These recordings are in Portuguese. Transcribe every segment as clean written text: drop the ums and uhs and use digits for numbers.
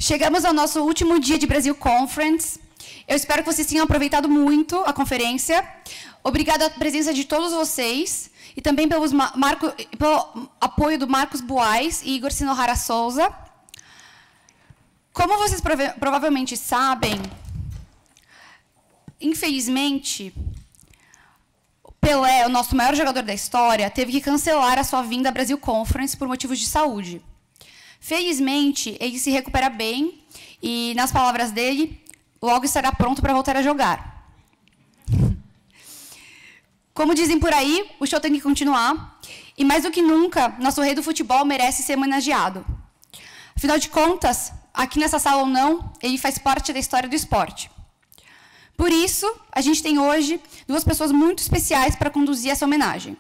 Chegamos ao nosso último dia de Brasil Conference. Eu espero que vocês tenham aproveitado muito a conferência. Obrigada à presença de todos vocês e também pelo apoio do Marcos Buais e Igor Sinohara Souza. Como vocês provavelmente sabem, infelizmente, Pelé, o nosso maior jogador da história, teve que cancelar a sua vinda à Brasil Conference por motivos de saúde. Felizmente, ele se recupera bem e, nas palavras dele, logo estará pronto para voltar a jogar. Como dizem por aí, o show tem que continuar. E, mais do que nunca, nosso rei do futebol merece ser homenageado. Afinal de contas, aqui nessa sala ou não, ele faz parte da história do esporte. Por isso, a gente tem hoje duas pessoas muito especiais para conduzir essa homenagem.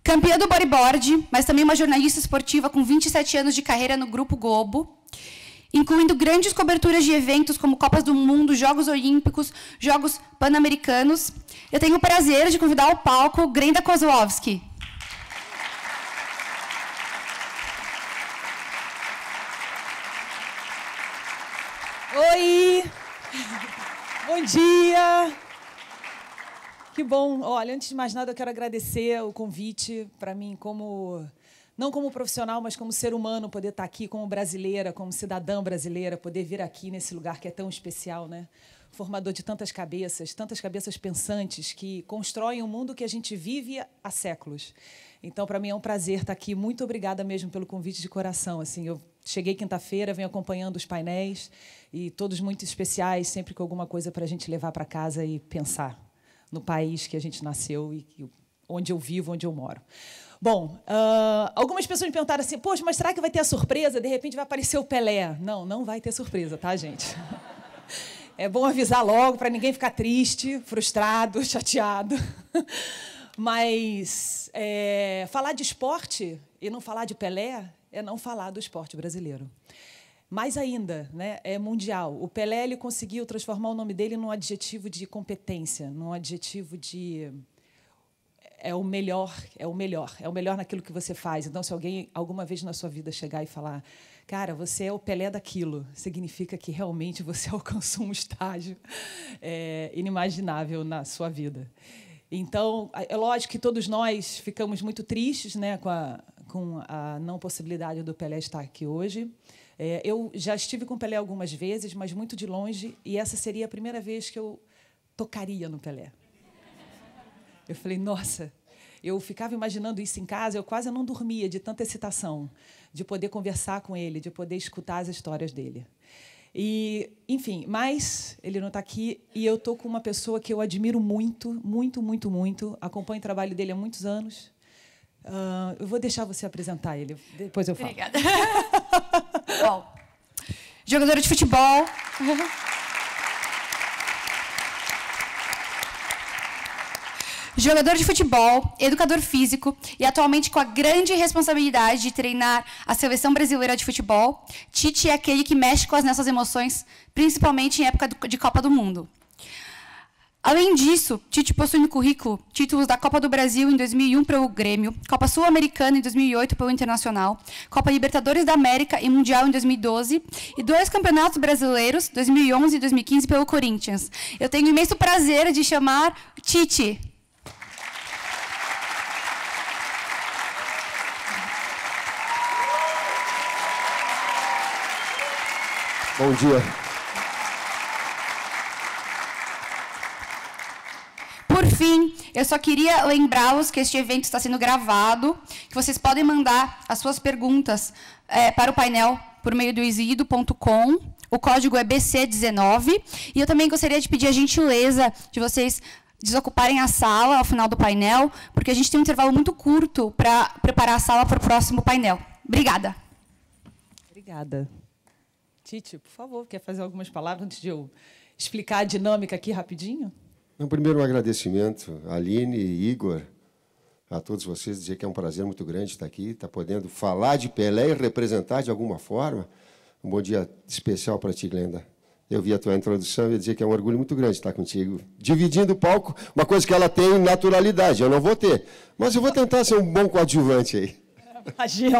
Campeã do bodyboard, mas também uma jornalista esportiva com 27 anos de carreira no Grupo Globo, incluindo grandes coberturas de eventos como Copas do Mundo, Jogos Olímpicos, Jogos Pan-Americanos. Eu tenho o prazer de convidar ao palco Grenda Kozlowski. Oi! Bom dia! Que bom. Olha, antes de mais nada, eu quero agradecer o convite para mim, não como profissional, mas como ser humano, poder estar aqui como brasileira, como cidadã brasileira, poder vir aqui nesse lugar que é tão especial, né? Formador de tantas cabeças pensantes que constroem o mundo que a gente vive há séculos. Então, para mim é um prazer estar aqui. Muito obrigada mesmo pelo convite de coração. Assim, eu cheguei quinta-feira, venho acompanhando os painéis e todos muito especiais, sempre com alguma coisa para a gente levar para casa e pensar no país que a gente nasceu e onde eu vivo, onde eu moro. Bom, algumas pessoas me perguntaram assim, poxa, mas será que vai ter a surpresa? De repente vai aparecer o Pelé. Não, não vai ter surpresa, tá, gente? É bom avisar logo para ninguém ficar triste, frustrado, chateado. Mas falar de esporte e não falar de Pelé é não falar do esporte brasileiro. Mais ainda, né, é mundial. O Pelé ele conseguiu transformar o nome dele num adjetivo de competência, num adjetivo de é o melhor naquilo que você faz. Então, se alguém alguma vez na sua vida chegar e falar, cara, você é o Pelé daquilo, significa que realmente você alcançou um estágio inimaginável na sua vida. Então, é lógico que todos nós ficamos muito tristes, né, com a não possibilidade do Pelé estar aqui hoje. Eu já estive com o Pelé algumas vezes, mas muito de longe, e essa seria a primeira vez que eu tocaria no Pelé. Eu falei, nossa, eu ficava imaginando isso em casa, eu quase não dormia de tanta excitação, de poder conversar com ele, de poder escutar as histórias dele. E, enfim, mas ele não está aqui e eu estou com uma pessoa que eu admiro muito, muito, muito, muito. Acompanho o trabalho dele há muitos anos. Eu vou deixar você apresentar ele, depois eu falo. Obrigada. Bom, jogadora de futebol. Jogador de futebol, educador físico e atualmente com a grande responsabilidade de treinar a seleção brasileira de futebol, Tite é aquele que mexe com as nossas emoções, principalmente em época de Copa do Mundo. Além disso, Tite possui no currículo títulos da Copa do Brasil em 2001 pelo Grêmio, Copa Sul-Americana em 2008 pelo Internacional, Copa Libertadores da América e Mundial em 2012 e 2 campeonatos brasileiros, 2011 e 2015, pelo Corinthians. Eu tenho o imenso prazer de chamar Tite. Bom dia. Por fim, eu só queria lembrá-los que este evento está sendo gravado, que vocês podem mandar as suas perguntas para o painel por meio do exido.com. O código é BC19. E eu também gostaria de pedir a gentileza de vocês desocuparem a sala ao final do painel, porque a gente tem um intervalo muito curto para preparar a sala para o próximo painel. Obrigada. Obrigada. Tite, por favor, quer fazer algumas palavras antes de eu explicar a dinâmica aqui rapidinho? Primeiro, um agradecimento a Aline e Igor, a todos vocês, dizer que é um prazer muito grande estar aqui, estar podendo falar de Pelé e representar de alguma forma. Um bom dia especial para ti, Glenda. Eu vi a tua introdução e ia dizer que é um orgulho muito grande estar contigo, dividindo o palco, uma coisa que ela tem naturalidade, eu não vou ter, mas eu vou tentar ser um bom coadjuvante aí. Imagina.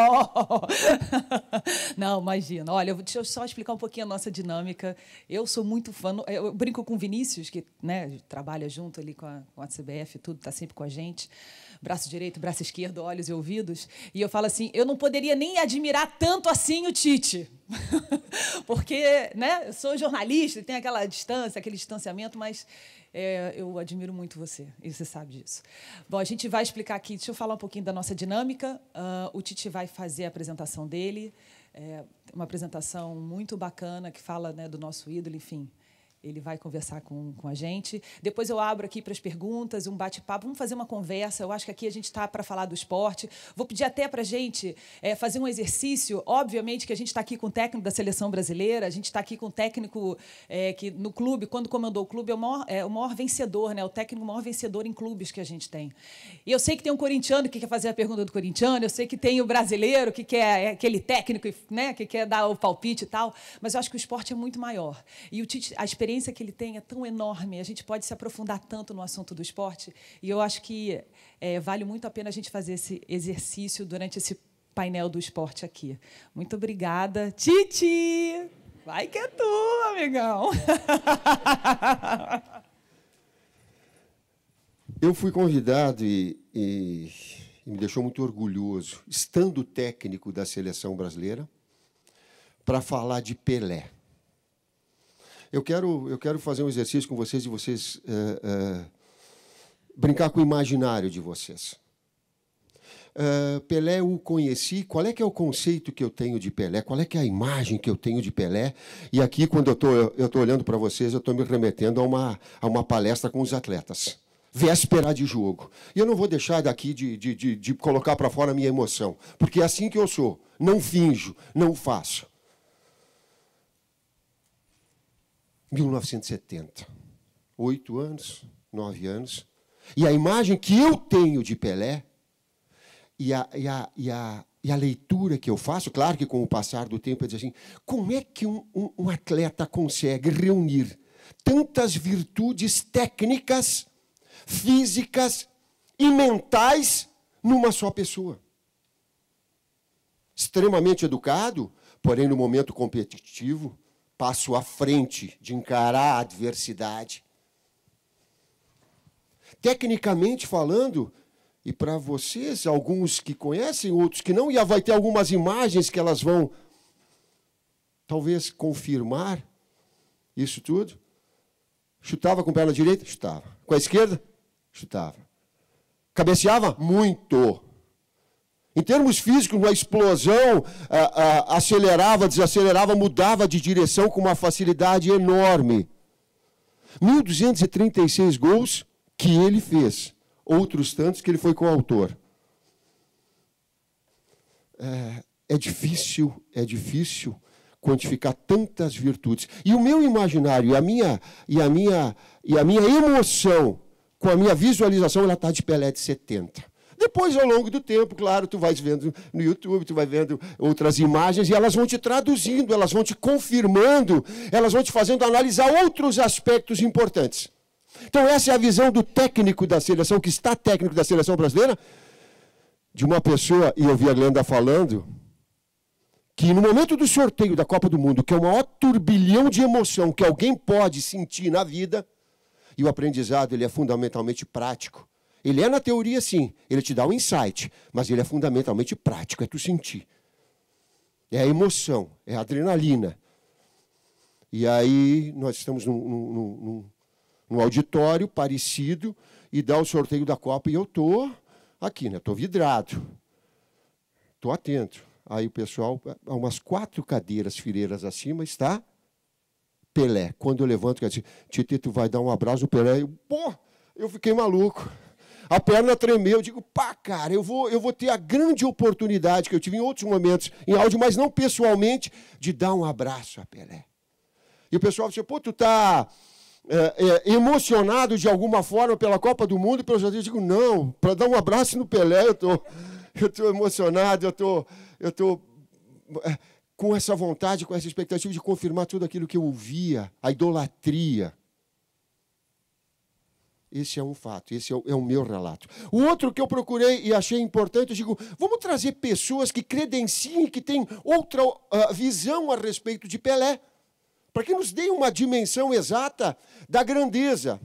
Não, imagina. Olha, deixa eu só explicar um pouquinho a nossa dinâmica. Eu sou muito fã. Eu brinco com o Vinícius, que, né, trabalha junto ali com a CBF, tudo, está sempre com a gente. Braço direito, braço esquerdo, olhos e ouvidos. E eu falo assim, eu não poderia nem admirar tanto assim o Tite. Porque, né, eu sou jornalista, tem aquela distância, aquele distanciamento, mas eu admiro muito você, e você sabe disso. Bom, a gente vai explicar aqui, deixa eu falar um pouquinho da nossa dinâmica. O Tite vai fazer a apresentação dele, uma apresentação muito bacana, que fala, né, do nosso ídolo, enfim. Ele vai conversar com a gente. Depois eu abro aqui para as perguntas, um bate-papo. Vamos fazer uma conversa. Eu acho que aqui a gente está para falar do esporte. Vou pedir até para a gente fazer um exercício. Obviamente que a gente está aqui com o técnico da seleção brasileira, a gente está aqui com o técnico que, no clube, quando comandou o clube, é o maior vencedor, né? O técnico maior vencedor em clubes que a gente tem. E eu sei que tem um corintiano que quer fazer a pergunta do corintiano, eu sei que tem o brasileiro que quer aquele técnico, né, que quer dar o palpite e tal, mas eu acho que o esporte é muito maior. E o Tite, a experiência que ele tem é tão enorme, a gente pode se aprofundar tanto no assunto do esporte, e eu acho que vale muito a pena a gente fazer esse exercício durante esse painel do esporte aqui. Muito obrigada. Tite! Vai que é tu, amigão! Eu fui convidado e me deixou muito orgulhoso, estando técnico da seleção brasileira, para falar de Pelé. Eu quero fazer um exercício com vocês de vocês brincar com o imaginário de vocês. Pelé eu o conheci. Qual é que é o conceito que eu tenho de Pelé? Qual é que é a imagem que eu tenho de Pelé? E aqui, quando eu estou olhando para vocês, eu estou me remetendo a uma palestra com os atletas. Véspera de jogo. E eu não vou deixar daqui de colocar para fora a minha emoção, porque é assim que eu sou. Não finjo, não faço. 1970. 8 anos, 9 anos. E a imagem que eu tenho de Pelé e a leitura que eu faço, claro que com o passar do tempo, eu digo assim, como é que um atleta consegue reunir tantas virtudes técnicas, físicas e mentais numa só pessoa? Extremamente educado, porém no momento competitivo, passo à frente de encarar a adversidade. Tecnicamente falando, e para vocês, alguns que conhecem, outros que não, e vai ter algumas imagens que elas vão, talvez, confirmar isso tudo. Chutava com a perna direita? Chutava. Com a esquerda? Chutava. Cabeceava? Muito. Em termos físicos, uma explosão, acelerava, desacelerava, mudava de direção com uma facilidade enorme. 1.236 gols que ele fez. Outros tantos que ele foi coautor. É difícil quantificar tantas virtudes. E o meu imaginário, a minha emoção com a minha visualização, ela está de Pelé de 70. Depois, ao longo do tempo, claro, tu vais vendo no YouTube, tu vai vendo outras imagens, e elas vão te traduzindo, elas vão te confirmando, elas vão te fazendo analisar outros aspectos importantes. Então, essa é a visão do técnico da seleção, que está técnico da seleção brasileira, de uma pessoa, e eu vi a Glenda falando, que no momento do sorteio da Copa do Mundo, que é o maior turbilhão de emoção que alguém pode sentir na vida, e o aprendizado ele é fundamentalmente prático. Ele é na teoria, sim, ele te dá um insight, mas ele é fundamentalmente prático, é tu sentir. É a emoção, é a adrenalina. E aí nós estamos num auditório parecido e dá o sorteio da Copa e eu estou aqui, né? Estou vidrado, estou atento. Aí o pessoal, a umas 4 cadeiras, fileiras acima, está Pelé. Quando eu levanto, eu digo, Tite, tu vai dar um abraço no Pelé. Eu fiquei maluco. A perna tremeu, eu digo, cara, eu vou ter a grande oportunidade que eu tive em outros momentos, em áudio, mas não pessoalmente, de dar um abraço a Pelé. E o pessoal disse, tu está emocionado de alguma forma pela Copa do Mundo? Eu digo, não, para dar um abraço no Pelé, eu estou emocionado, eu estou com essa vontade, com essa expectativa de confirmar tudo aquilo que eu ouvia, a idolatria. Esse é um fato, esse é o meu relato. O outro que eu procurei e achei importante, eu digo, vamos trazer pessoas que credenciem, que têm outra visão a respeito de Pelé, para que nos deem uma dimensão exata da grandeza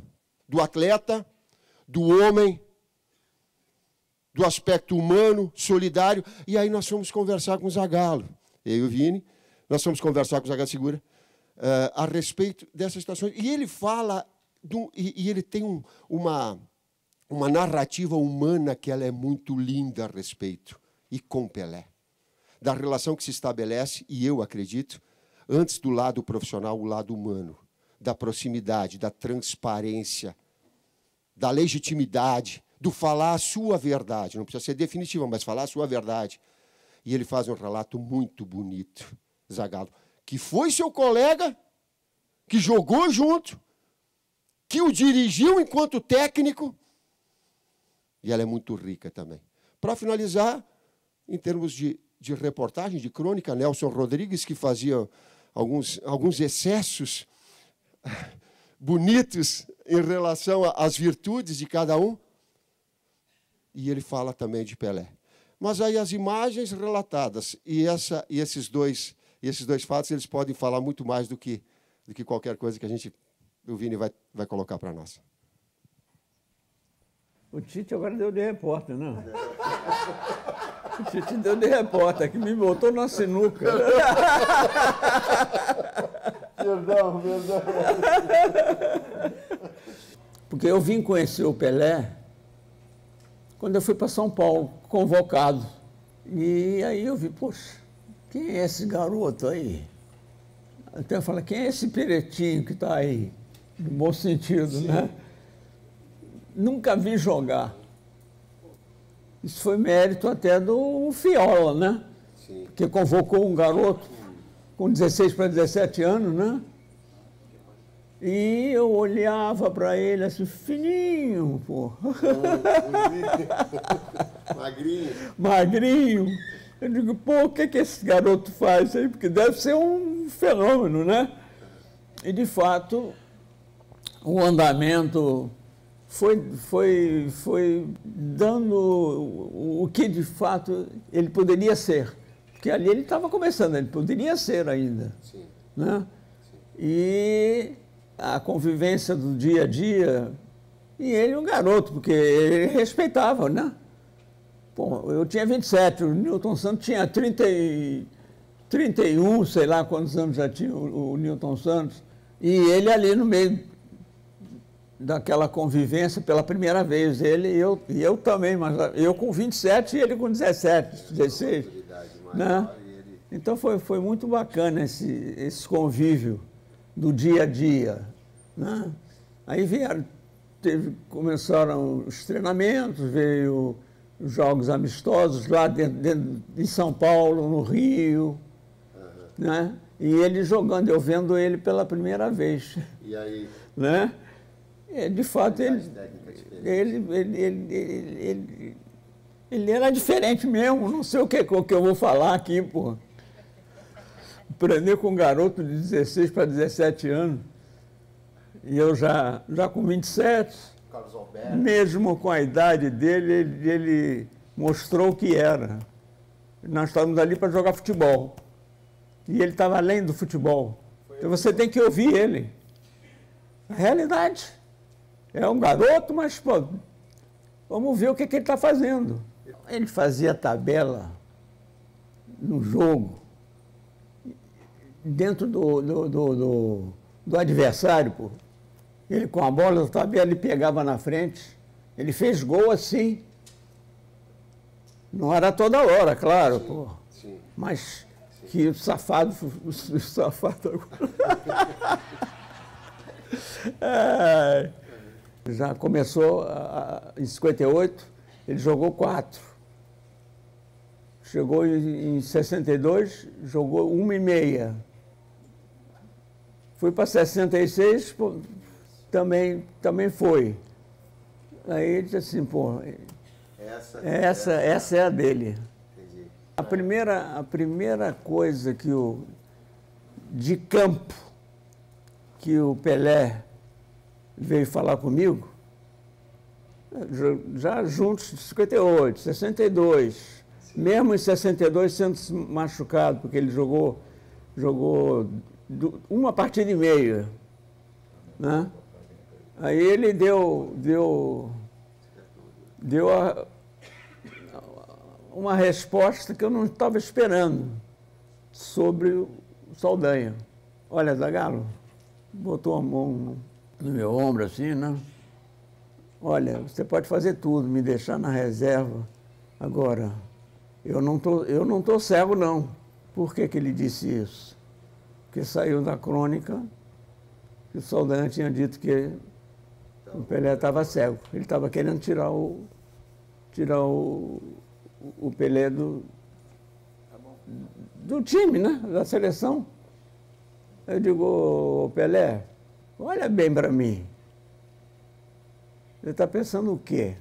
do atleta, do homem, do aspecto humano, solidário. E aí nós fomos conversar com o Zagallo, eu e o Vini, nós fomos conversar com o Zagallo Segura a respeito dessas situações. E ele fala, e ele tem uma narrativa humana que ela é muito linda a respeito, e com Pelé. Da relação que se estabelece, e eu acredito, antes do lado profissional, o lado humano, da proximidade, da transparência, da legitimidade, do falar a sua verdade. Não precisa ser definitiva, mas falar a sua verdade. E ele faz um relato muito bonito, Zagallo, que foi seu colega, que jogou junto, que o dirigiu enquanto técnico, e ela é muito rica também. Para finalizar, em termos de reportagem, de crônica, Nelson Rodrigues, que fazia alguns excessos bonitos em relação às virtudes de cada um, e ele fala também de Pelé. Mas aí as imagens relatadas e esses dois fatos, eles podem falar muito mais do que qualquer coisa que o Vini vai colocar para nós. O Tite agora deu de repórter, não? O Tite deu de repórter, que me botou na sinuca. Perdão. Porque eu vim conhecer o Pelé quando eu fui para São Paulo, convocado. E aí eu vi, poxa, quem é esse garoto aí? Até eu falei, quem é esse peretinho que está aí? No bom sentido, sim, né? Nunca vi jogar. Isso foi mérito até do Fiola, né? Sim. Que convocou um garoto com 16 para 17 anos, né? E eu olhava para ele assim, fininho, pô. Magrinho. Eu digo, pô, o que esse garoto faz aí? Porque deve ser um fenômeno, né? E, de fato, o andamento foi dando o que, de fato, ele poderia ser. Porque ali ele estava começando, ele poderia ser ainda. Sim. Né? Sim. E a convivência do dia a dia, e ele um garoto, porque ele respeitava, né? Bom, eu tinha 27, o Newton Santos tinha 31, sei lá quantos anos já tinha o Newton Santos, e ele ali no meio daquela convivência pela primeira vez, ele e eu também, mas eu com 27 e ele com 17, 16. Né? Então foi muito bacana esse convívio do dia a dia. Né? Aí começaram os treinamentos, veio os jogos amistosos lá dentro de São Paulo, no Rio, né? E ele jogando, eu vendo ele pela primeira vez. E aí? Né? De fato, ele era diferente mesmo, não sei o que eu vou falar aqui, pô. Aprender com um garoto de 16 para 17 anos, e eu já com 27, Carlos Alberto, mesmo com a idade dele, ele mostrou o que era. Nós estávamos ali para jogar futebol, e ele estava além do futebol. Então você tem que ouvir ele. A realidade. É um garoto, mas, pô, vamos ver o que ele está fazendo. Ele fazia tabela no jogo, dentro do adversário, pô. Ele com a bola na tabela, ele pegava na frente. Ele fez gol assim. Não era toda hora, claro, sim, pô. Sim. Mas sim, que o safado já começou em 58, ele jogou 4. Chegou em 62, jogou 1,5. Foi para 66, pô, também foi. Aí ele disse assim, pô, essa é a dele. Entendi. A primeira coisa de campo que o Pelé veio falar comigo, já juntos de 58, 62. Mesmo em 62 sendo machucado, porque ele jogou uma partida e meia, né? Aí ele deu uma resposta que eu não estava esperando sobre o Saldanha. Olha, Zagallo, botou a mão no meu ombro assim, né? Olha, você pode fazer tudo, me deixar na reserva. Agora, eu não tô cego, não. Por que ele disse isso? Porque saiu da crônica que o Saldanha tinha dito que o Pelé estava cego. Ele estava querendo tirar o Pelé do time, né? Da seleção. Eu digo, Pelé, olha bem para mim. Você está pensando o quê?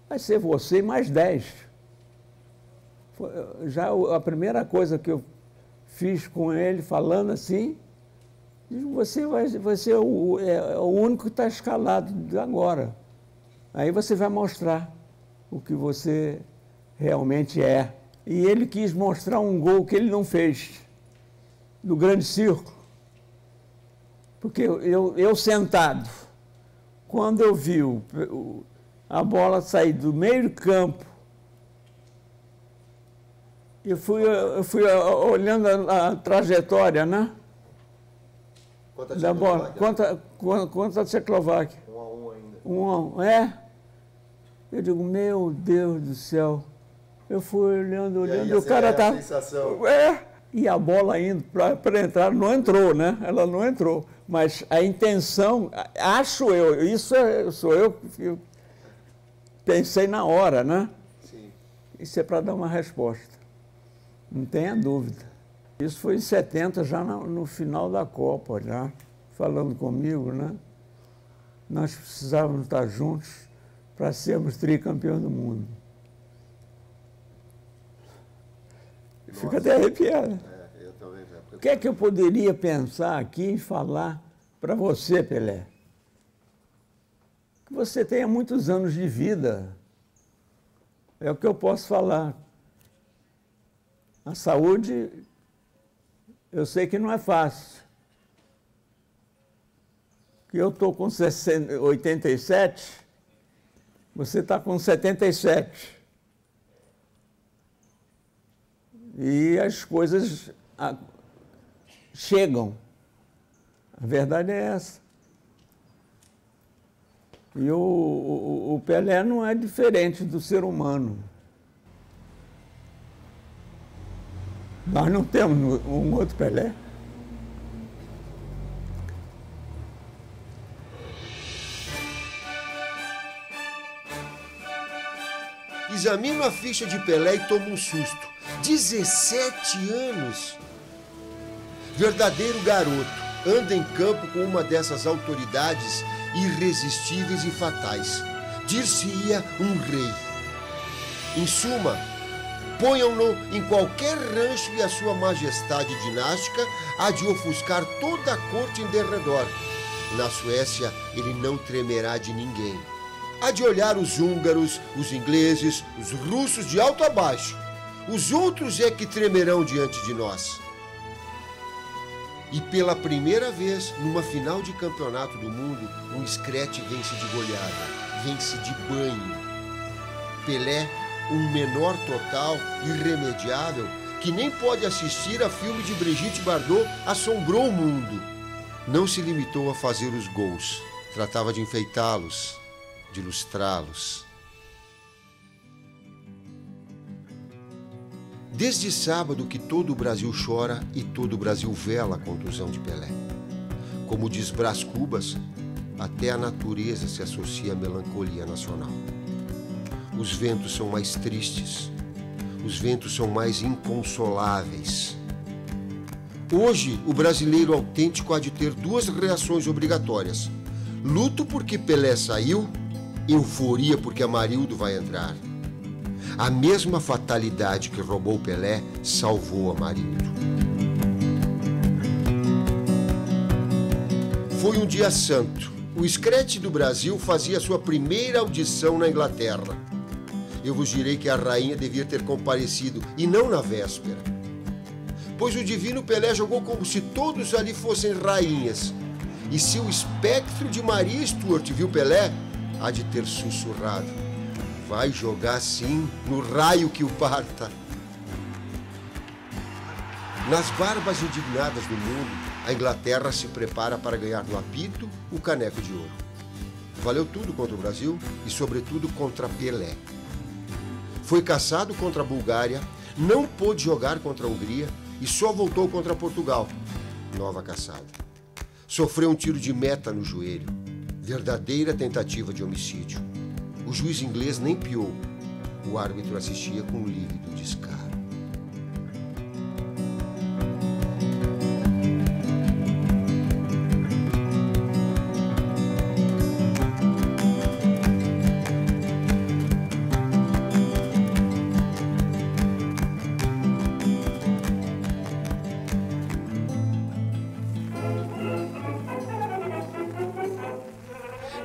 Vai ser você mais 10. Já a primeira coisa que eu fiz com ele, falando assim, você vai ser o único que está escalado agora. Aí você vai mostrar o que você realmente é. E ele quis mostrar um gol que ele não fez, do grande círculo. Porque eu sentado, quando eu vi a bola sair do meio do campo, eu fui olhando a trajetória, né? Da bola. Quanto a Tchecoslováquia? 1-1 ainda. 1-1, é? Eu digo, meu Deus do céu. Eu fui olhando, e o cara tá... sensação. E a bola indo para entrar, não entrou, né? Ela não entrou. Mas a intenção, acho eu, sou eu que pensei na hora, né? Sim. Isso é para dar uma resposta. Não tenha dúvida. Isso foi em 70, já no final da Copa, já falando comigo, né? Nós precisávamos estar juntos para sermos tricampeões do mundo. Fico até arrepiado. Eu também. O que é que eu poderia pensar aqui e falar para você, Pelé? Que você tenha muitos anos de vida. É o que eu posso falar. A saúde, eu sei que não é fácil. Que eu estou com 87, você está com 77. E as coisas chegam. A verdade é essa. E o Pelé não é diferente do ser humano. Nós não temos um outro Pelé. Examino a ficha de Pelé e tomo um susto. 17 anos! Verdadeiro garoto, anda em campo com uma dessas autoridades irresistíveis e fatais. Dir-se-ia um rei. Em suma, ponham-no em qualquer rancho e a sua majestade dinástica há de ofuscar toda a corte em derredor. Na Suécia, ele não tremerá de ninguém. Há de olhar os húngaros, os ingleses, os russos de alto a baixo. Os outros é que tremerão diante de nós. E pela primeira vez, numa final de campeonato do mundo, um escrete vence de goleada, vence de banho. Pelé, um menor total, irremediável, que nem pode assistir a filme de Brigitte Bardot, assombrou o mundo. Não se limitou a fazer os gols, tratava de enfeitá-los, de lustrá-los. Desde sábado que todo o Brasil chora e todo o Brasil vela a contusão de Pelé. Como diz Brás Cubas, até a natureza se associa à melancolia nacional. Os ventos são mais tristes, os ventos são mais inconsoláveis. Hoje, o brasileiro autêntico há de ter duas reações obrigatórias. Luto porque Pelé saiu, euforia porque Amarildo vai entrar. A mesma fatalidade que roubou Pelé salvou Amarildo. Foi um dia santo, o Scratch do Brasil fazia sua primeira audição na Inglaterra. Eu vos direi que a rainha devia ter comparecido, e não na véspera. Pois o divino Pelé jogou como se todos ali fossem rainhas. E se o espectro de Maria Stuart viu Pelé, há de ter sussurrado: vai jogar sim, no raio que o parta. Nas barbas indignadas do mundo, a Inglaterra se prepara para ganhar no apito o caneco de ouro. Valeu tudo contra o Brasil e, sobretudo, contra Pelé. Foi caçado contra a Bulgária, não pôde jogar contra a Hungria e só voltou contra Portugal. Nova caçada. Sofreu um tiro de meta no joelho. Verdadeira tentativa de homicídio. O juiz inglês nem piou. O árbitro assistia com lívido descaro.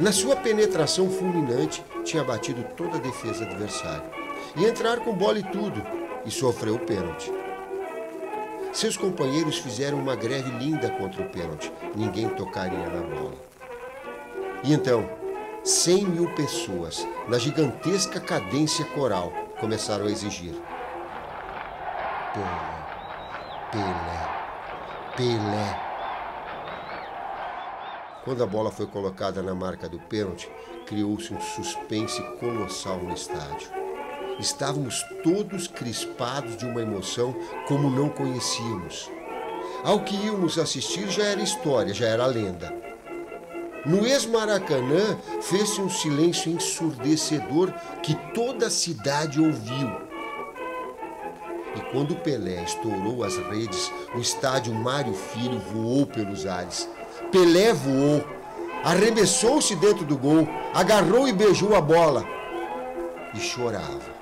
Na sua penetração fulminante, tinha batido toda a defesa adversária. E entrar com bola e tudo, e sofreu o pênalti. Seus companheiros fizeram uma greve linda contra o pênalti. Ninguém tocaria na bola. E então, 100 mil pessoas, na gigantesca cadência coral, começaram a exigir: Pelé, Pelé, Pelé. Quando a bola foi colocada na marca do pênalti, criou-se um suspense colossal no estádio. Estávamos todos crispados de uma emoção como não conhecíamos. Ao que íamos assistir já era história, já era lenda. No ex-Maracanã fez-se um silêncio ensurdecedor que toda a cidade ouviu. E quando Pelé estourou as redes, o estádio Mário Filho voou pelos ares. Pelé voou, arremessou-se dentro do gol, agarrou e beijou a bola e chorava.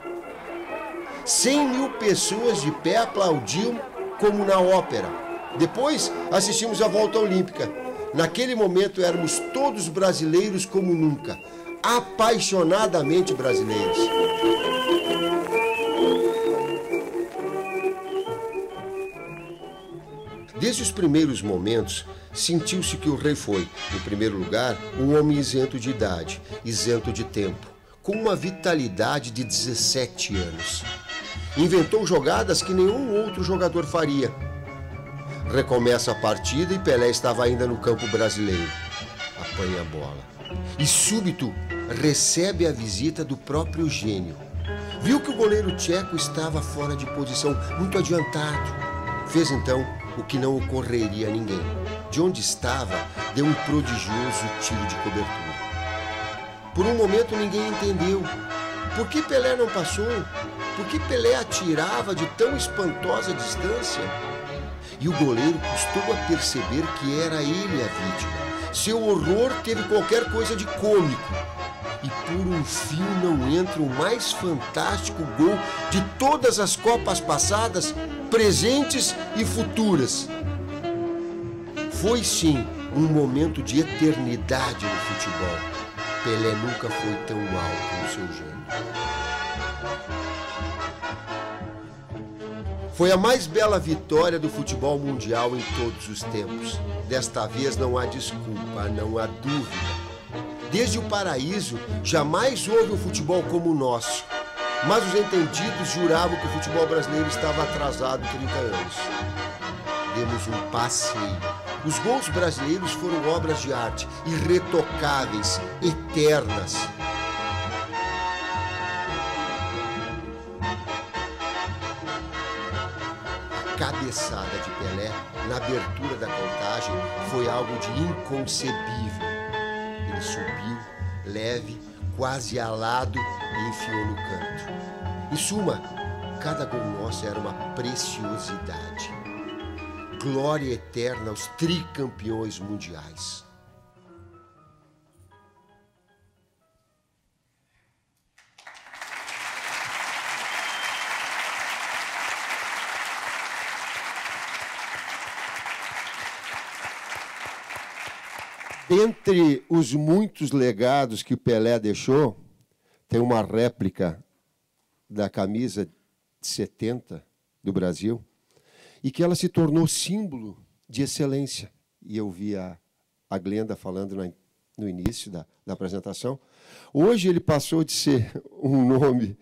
100 mil pessoas de pé aplaudiam como na ópera. Depois assistimos à volta olímpica. Naquele momento éramos todos brasileiros como nunca, apaixonadamente brasileiros. Desde os primeiros momentos, sentiu-se que o rei foi, em primeiro lugar, um homem isento de idade, isento de tempo, com uma vitalidade de 17 anos. Inventou jogadas que nenhum outro jogador faria. Recomeça a partida e Pelé estava ainda no campo brasileiro. Apanha a bola. E súbito recebe a visita do próprio gênio. Viu que o goleiro tcheco estava fora de posição, muito adiantado. Fez então o que não ocorreria a ninguém. De onde estava, deu um prodigioso tiro de cobertura. Por um momento ninguém entendeu. Por que Pelé não passou? Por que Pelé atirava de tão espantosa distância? E o goleiro custou a perceber que era ele a vítima. Seu horror teve qualquer coisa de cômico. E por um fio não entra o mais fantástico gol de todas as Copas passadas, presentes e futuras. Foi sim um momento de eternidade no futebol. Pelé nunca foi tão alto no seu gênio. Foi a mais bela vitória do futebol mundial em todos os tempos. Desta vez não há desculpa, não há dúvida. Desde o paraíso, jamais houve um futebol como o nosso. Mas os entendidos juravam que o futebol brasileiro estava atrasado 30 anos. Demos um passeio. Os gols brasileiros foram obras de arte, irretocáveis, eternas. A cabeçada de Pelé, na abertura da contagem, foi algo de inconcebível. Ele subiu, leve, quase alado, e enfiou no canto. Em suma, cada gol nosso era uma preciosidade. Glória eterna aos tricampeões mundiais. Dentre os muitos legados que o Pelé deixou, tem uma réplica da camisa de 70 do Brasil, e que ela se tornou símbolo de excelência. E eu vi a Glenda falando no início da apresentação. Hoje ele passou de ser um nome,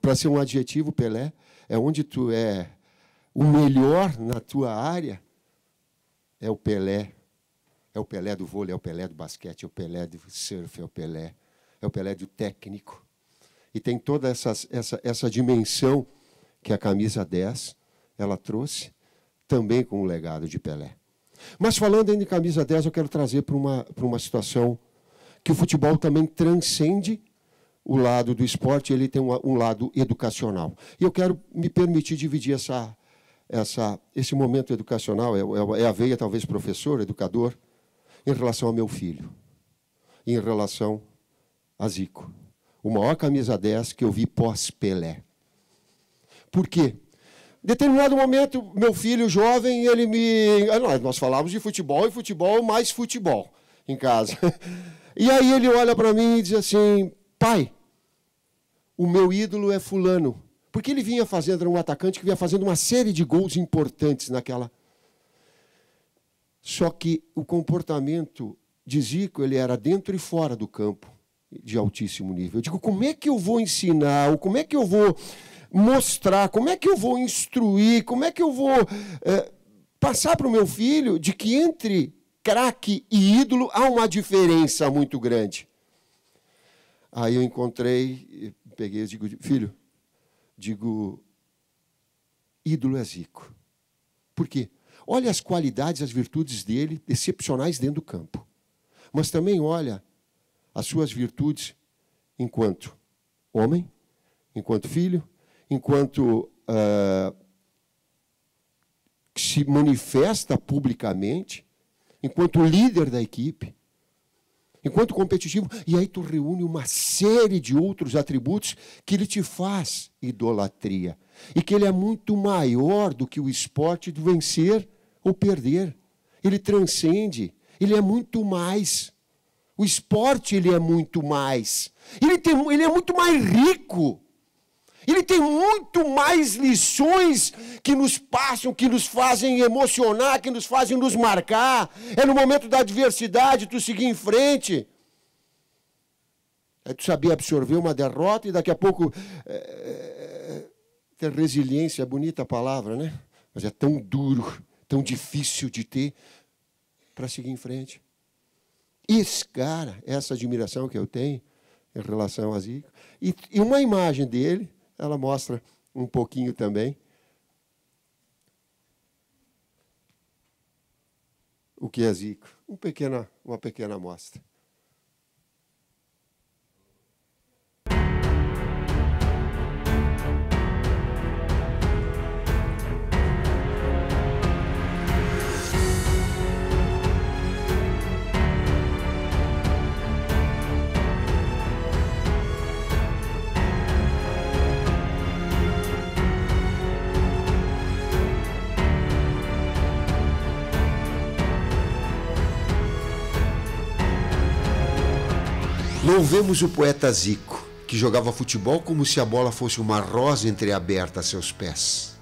para ser um adjetivo, Pelé, é onde tu é o melhor na tua área, é o Pelé. É o Pelé do vôlei, é o Pelé do basquete, é o Pelé do surf, é o Pelé do técnico. E tem toda essa dimensão que a camisa 10 ela trouxe, também com o legado de Pelé. Mas falando ainda em camisa 10, eu quero trazer para uma situação que o futebol também transcende o lado do esporte, ele tem um lado educacional. E eu quero me permitir dividir esse momento educacional, é a veia talvez professor, educador, em relação ao meu filho, em relação a Zico. O maior camisa 10 que eu vi pós-Pelé. Por quê? Em determinado momento, meu filho jovem, ele nós falávamos de futebol e futebol mais futebol em casa. E aí ele olha para mim e diz assim, pai, o meu ídolo é fulano. Porque ele vinha fazendo, era um atacante que vinha fazendo uma série de gols importantes naquela. Só que o comportamento de Zico, ele era dentro e fora do campo, de altíssimo nível. Eu digo, como é que eu vou ensinar, ou como é que eu vou mostrar, como é que eu vou instruir, como é que eu vou passar para o meu filho de que entre craque e ídolo há uma diferença muito grande. Aí eu encontrei, peguei e digo, filho, ídolo é Zico. Por quê? Olha as qualidades, as virtudes dele, excepcionais dentro do campo. Mas também olha as suas virtudes enquanto homem, enquanto filho, enquanto se manifesta publicamente, enquanto líder da equipe, enquanto competitivo. E aí tu reúne uma série de outros atributos que ele te faz idolatria. E que ele é muito maior do que o esporte do vencer ou perder. Ele transcende, ele é muito mais. O esporte, ele é muito mais. Ele é muito mais rico. Ele tem muito mais lições que nos passam, que nos fazem emocionar, que nos fazem nos marcar. É no momento da adversidade, tu seguir em frente. É tu saber absorver uma derrota e daqui a pouco ter resiliência, é bonita a palavra, né? Mas é tão duro, tão difícil de ter para seguir em frente. Esse cara, essa admiração que eu tenho em relação a Zico, e uma imagem dele, ela mostra um pouquinho também o que é Zico. Uma pequena amostra. Louvemos o poeta Zico, que jogava futebol como se a bola fosse uma rosa entreaberta a seus pés.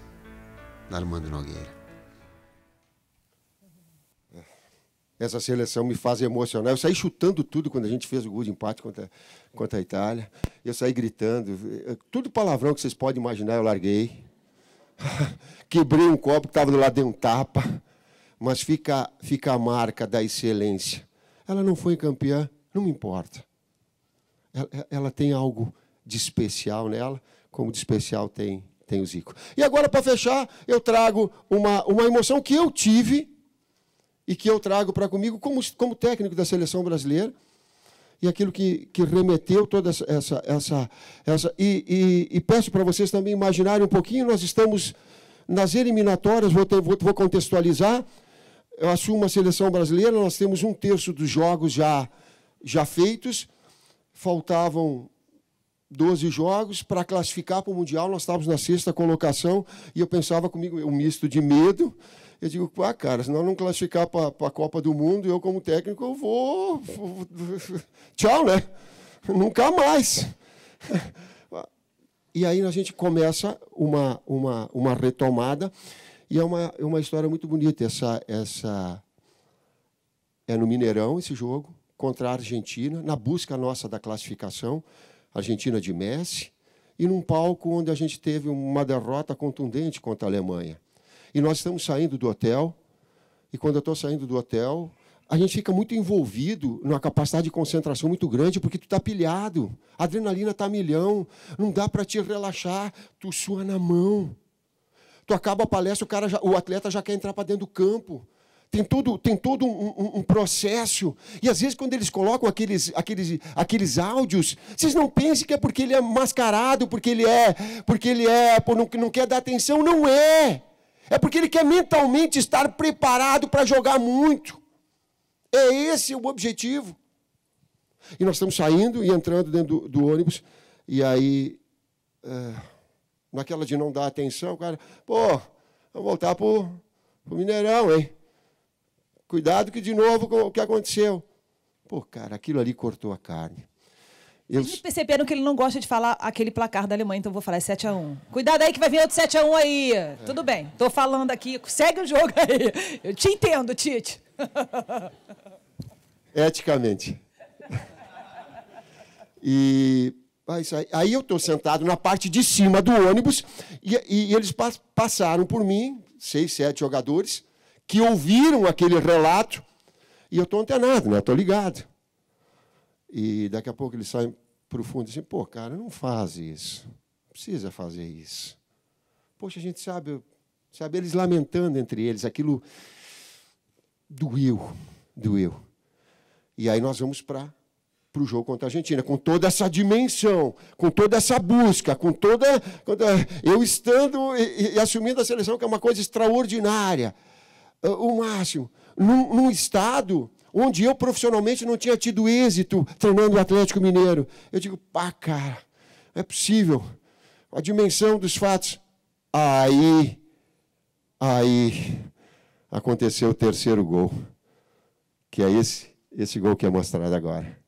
Armando Nogueira. Essa seleção me faz emocionar. Eu saí chutando tudo quando a gente fez o gol de empate contra a Itália. Eu saí gritando. Tudo palavrão que vocês podem imaginar, eu larguei. Quebrei um copo que estava do lado de um tapa. Mas fica a marca da excelência. Ela não foi campeã, não me importa. Ela tem algo de especial nela, como de especial tem o Zico. E agora, para fechar, eu trago uma emoção que eu tive e que eu trago para comigo como técnico da seleção brasileira, e aquilo que remeteu toda essa e peço para vocês também imaginarem um pouquinho, nós estamos nas eliminatórias, vou contextualizar, eu assumo a seleção brasileira, nós temos 1/3 dos jogos já feitos, faltavam 12 jogos para classificar para o Mundial, nós estávamos na 6ª colocação, e eu pensava comigo, um misto de medo Eu digo, cara, se nós não classificar para a Copa do Mundo, eu, como técnico, eu vou... Tchau, né? Nunca mais. E aí a gente começa uma retomada, e é uma história muito bonita. É no Mineirão, esse jogo, contra a Argentina, na busca nossa da classificação, Argentina de Messi, e num palco onde a gente teve uma derrota contundente contra a Alemanha. E nós estamos saindo do hotel, e quando eu estou saindo do hotel, a gente fica muito envolvido numa capacidade de concentração muito grande, porque tu está pilhado, a adrenalina está a milhão, não dá para te relaxar, tu sua na mão. Tu acaba a palestra, o atleta já quer entrar para dentro do campo. Tem todo um processo. E, às vezes, quando eles colocam aqueles áudios, vocês não pensem que é porque ele é mascarado, porque ele não quer dar atenção. Não é. É porque ele quer mentalmente estar preparado para jogar muito. É esse o objetivo. E nós estamos saindo e entrando dentro do ônibus, e aí, naquela de não dar atenção, o cara, vamos voltar para o Mineirão, hein? Cuidado que, de novo, o que aconteceu? Cara, aquilo ali cortou a carne. Eles perceberam que ele não gosta de falar aquele placar da Alemanha, então eu vou falar 7-1. Cuidado aí que vai vir outro 7-1 aí. Tudo bem, estou falando aqui, segue o jogo aí. Eu te entendo, Tite. Eticamente. E aí eu estou sentado na parte de cima do ônibus, e eles passaram por mim, 6, 7 jogadores, que ouviram aquele relato, e eu estou antenado, né? Estou ligado. E daqui a pouco eles saem para o fundo e dizem, cara, não faz isso. Não precisa fazer isso. Poxa, a gente sabe eles lamentando entre eles, aquilo doeu. E aí nós vamos para o jogo contra a Argentina, com toda essa dimensão, com toda essa busca, eu estando e assumindo a seleção, que é uma coisa extraordinária, o máximo, num estado onde eu profissionalmente não tinha tido êxito treinando o Atlético Mineiro. Eu digo, cara, não é possível. A dimensão dos fatos. Aí aconteceu o terceiro gol, que é esse gol que é mostrado agora.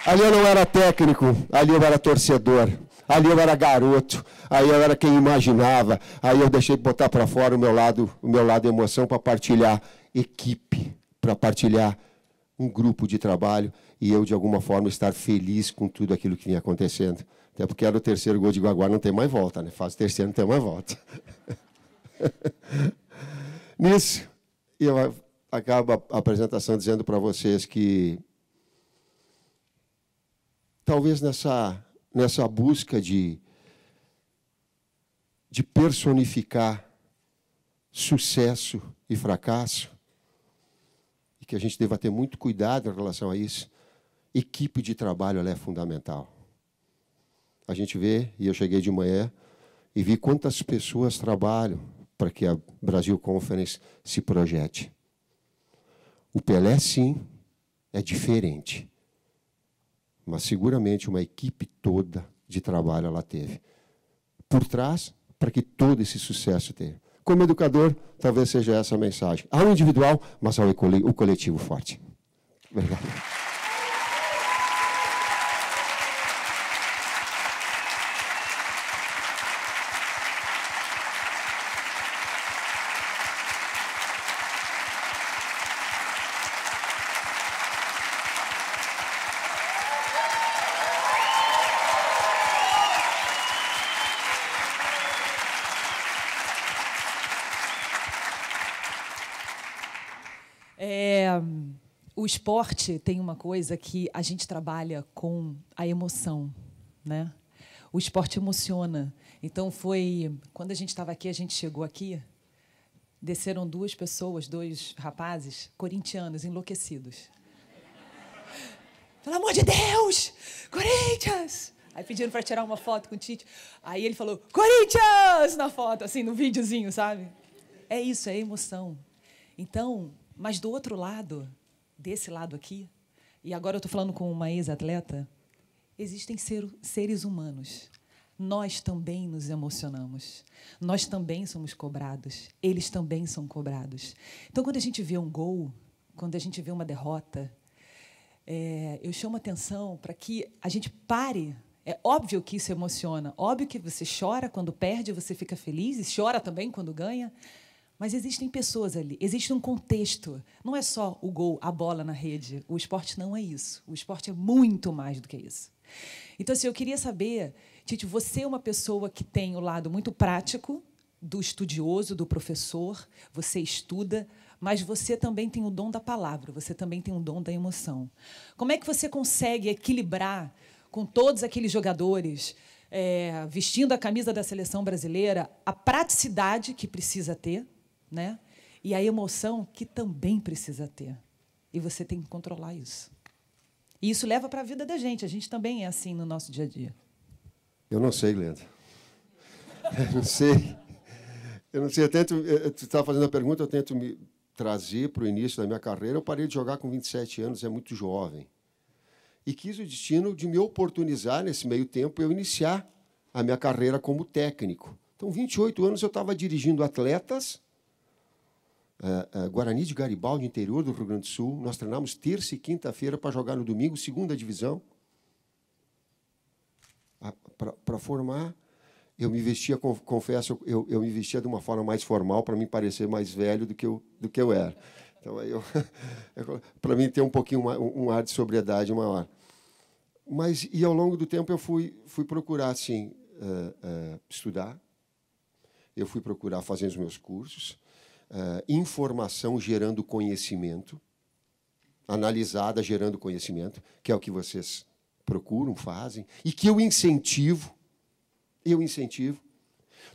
Ali eu não era técnico, ali eu era torcedor, ali eu era garoto, aí eu era quem imaginava, aí eu deixei botar para fora o meu lado emoção para partilhar equipe, para partilhar um grupo de trabalho e eu, de alguma forma, estar feliz com tudo aquilo que vinha acontecendo. Até porque era o terceiro gol de Guaguá, não tem mais volta, né? Faz o terceiro, não tem mais volta. Nisso, eu acabo a apresentação dizendo para vocês que talvez nessa busca de personificar sucesso e fracasso, e que a gente deva ter muito cuidado em relação a isso, equipe de trabalho ela é fundamental. A gente vê, e eu cheguei de manhã, e vi quantas pessoas trabalham para que a Brasil Conference se projete. O Pelé, sim, é diferente. Mas, seguramente, uma equipe toda de trabalho ela teve. Por trás, para que todo esse sucesso tenha. Como educador, talvez seja essa a mensagem. Ao individual, mas ao coletivo forte. Obrigado. O esporte tem uma coisa que a gente trabalha com a emoção, né? o esporte emociona. Então, quando a gente estava aqui, a gente chegou aqui, desceram 2 pessoas, 2 rapazes, corintianos, enlouquecidos. Pelo amor de Deus! Corinthians! Aí pediram para tirar uma foto com o Tite. Aí ele falou, Corinthians! Na foto, assim, no videozinho, sabe? É isso, é emoção. Então, mas do outro lado, desse lado aqui, e agora eu estou falando com uma ex-atleta, existem seres humanos. Nós também nos emocionamos. Nós também somos cobrados. Eles também são cobrados. Então, quando a gente vê um gol, quando a gente vê uma derrota, eu chamo a atenção para que a gente pare. É óbvio que isso emociona. Óbvio que você chora quando perde, você fica feliz, e chora também quando ganha. Mas existem pessoas ali, existe um contexto. Não é só o gol, a bola na rede. O esporte não é isso. O esporte é muito mais do que isso. Então, assim, eu queria saber, Tite, você é uma pessoa que tem o lado muito prático, do estudioso, do professor, você estuda, mas você também tem o dom da palavra, você também tem o dom da emoção. Como é que você consegue equilibrar com todos aqueles jogadores, vestindo a camisa da seleção brasileira, a praticidade que precisa ter, né? E a emoção que também precisa ter? E você tem que controlar isso. E isso leva para a vida da gente. A gente também é assim no nosso dia a dia. Eu não sei, Leandro. Eu não sei. Eu não sei. Tu estava fazendo a pergunta, eu tento me trazer para o início da minha carreira. Eu parei de jogar com 27 anos, é muito jovem. E quis o destino de me oportunizar, nesse meio tempo, eu iniciar a minha carreira como técnico. Então, 28 anos, eu estava dirigindo atletas, Guarani de Garibaldi, interior do Rio Grande do Sul. Nós treinávamos terça e quinta-feira para jogar no domingo, segunda divisão. Para formar, eu me vestia, confesso, eu me vestia de uma forma mais formal para me parecer mais velho do que eu era. Então, para mim, ter um pouquinho um ar de sobriedade maior. Mas, e ao longo do tempo, eu fui procurar assim, estudar, eu fui procurar fazer os meus cursos, informação gerando conhecimento, analisada gerando conhecimento, que é o que vocês procuram, fazem, e que eu incentivo.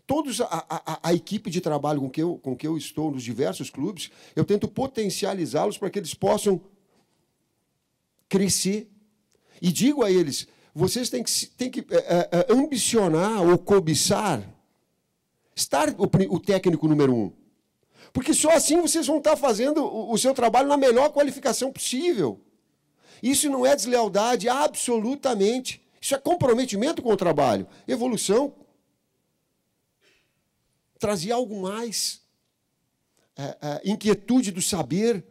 Todos a equipe de trabalho com que eu estou nos diversos clubes, eu tento potencializá-los para que eles possam crescer. E digo a eles, vocês têm que ambicionar ou cobiçar estar o técnico número 1. Porque só assim vocês vão estar fazendo o seu trabalho na melhor qualificação possível. Isso não é deslealdade, absolutamente. Isso é comprometimento com o trabalho. Evolução. Trazer algo mais. Inquietude do saber.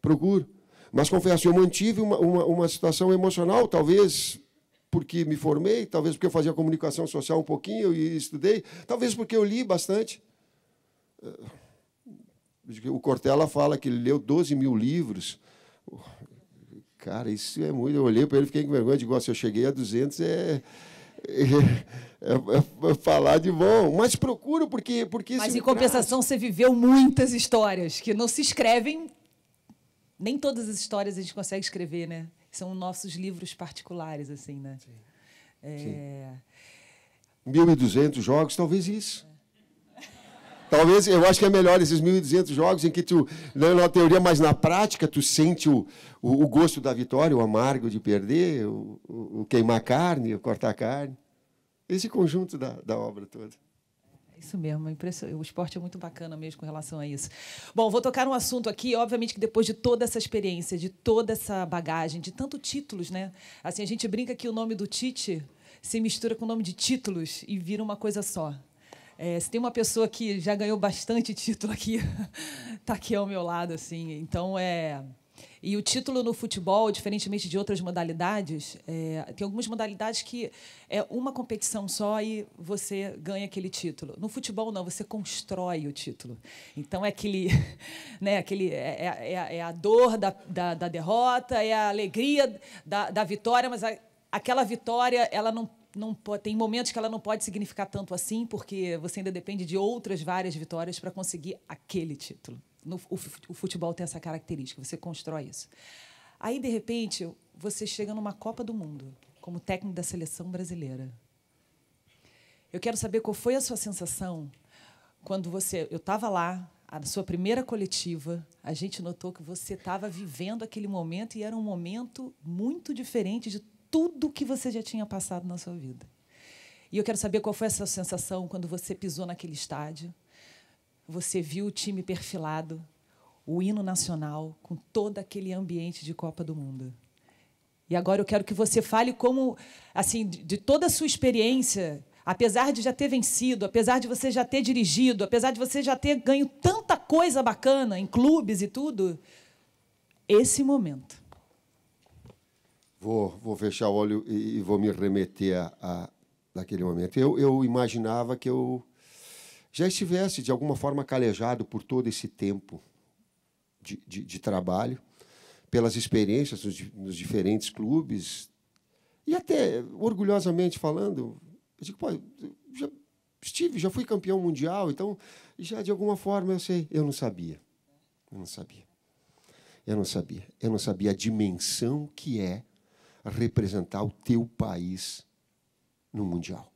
Procuro. Mas, confesso, eu mantive uma situação emocional, talvez porque me formei, talvez porque eu fazia comunicação social um pouquinho e estudei, talvez porque eu li bastante. O Cortella fala que ele leu 12 mil livros. Cara, isso é muito. Eu olhei para ele e fiquei com vergonha. Digo, se eu cheguei a 200, é falar de bom. Mas procuro, porque mas, em compensação, você viveu muitas histórias que não se escrevem. Nem todas as histórias a gente consegue escrever, né? São nossos livros particulares, assim, né? Sim. Sim. 1.200 jogos, talvez isso. Talvez, eu acho que é melhor esses 1.200 jogos em que tu, não na teoria, mas na prática, tu sente o gosto da vitória, o amargo de perder, o queimar carne, o cortar carne. Esse conjunto da obra toda. Isso mesmo, o esporte é muito bacana mesmo com relação a isso. Bom, vou tocar um assunto aqui, obviamente que depois de toda essa experiência, de toda essa bagagem, de tantos títulos, né? Assim, a gente brinca que o nome do Tite se mistura com o nome de títulos e vira uma coisa só. Se tem uma pessoa que já ganhou bastante título aqui, está aqui ao meu lado, assim. Então, E o título no futebol, diferentemente de outras modalidades, tem algumas modalidades que é uma competição só e você ganha aquele título. No futebol, não, você constrói o título. Então, é aquele... Né, é a dor da derrota, é a alegria da vitória, mas aquela vitória, ela não tem momentos que ela não pode significar tanto assim, porque você ainda depende de outras várias vitórias para conseguir aquele título. O futebol tem essa característica, você constrói isso. Aí, de repente, você chega numa Copa do Mundo. como técnico da seleção brasileira. Eu quero saber qual foi a sua sensação quando você... Eu estava lá, a sua primeira coletiva, a gente notou que você estava vivendo aquele momento e era um momento muito diferente de tudo que você já tinha passado na sua vida. E eu quero saber qual foi a sua sensação quando você pisou naquele estádio, você viu o time perfilado, o hino nacional, com todo aquele ambiente de Copa do Mundo. E agora eu quero que você fale como, assim, de toda a sua experiência... Apesar de já ter vencido, apesar de você já ter dirigido, apesar de você já ter ganho tanta coisa bacana em clubes e tudo, esse momento. Vou fechar o olho e vou me remeter naquele momento. Eu imaginava que eu já estivesse, de alguma forma, calejado por todo esse tempo de trabalho, pelas experiências nos diferentes clubes, e até, orgulhosamente falando... Eu digo, pô, já fui campeão mundial, então, já de alguma forma eu sei. Eu não sabia a dimensão que é representar o teu país no Mundial.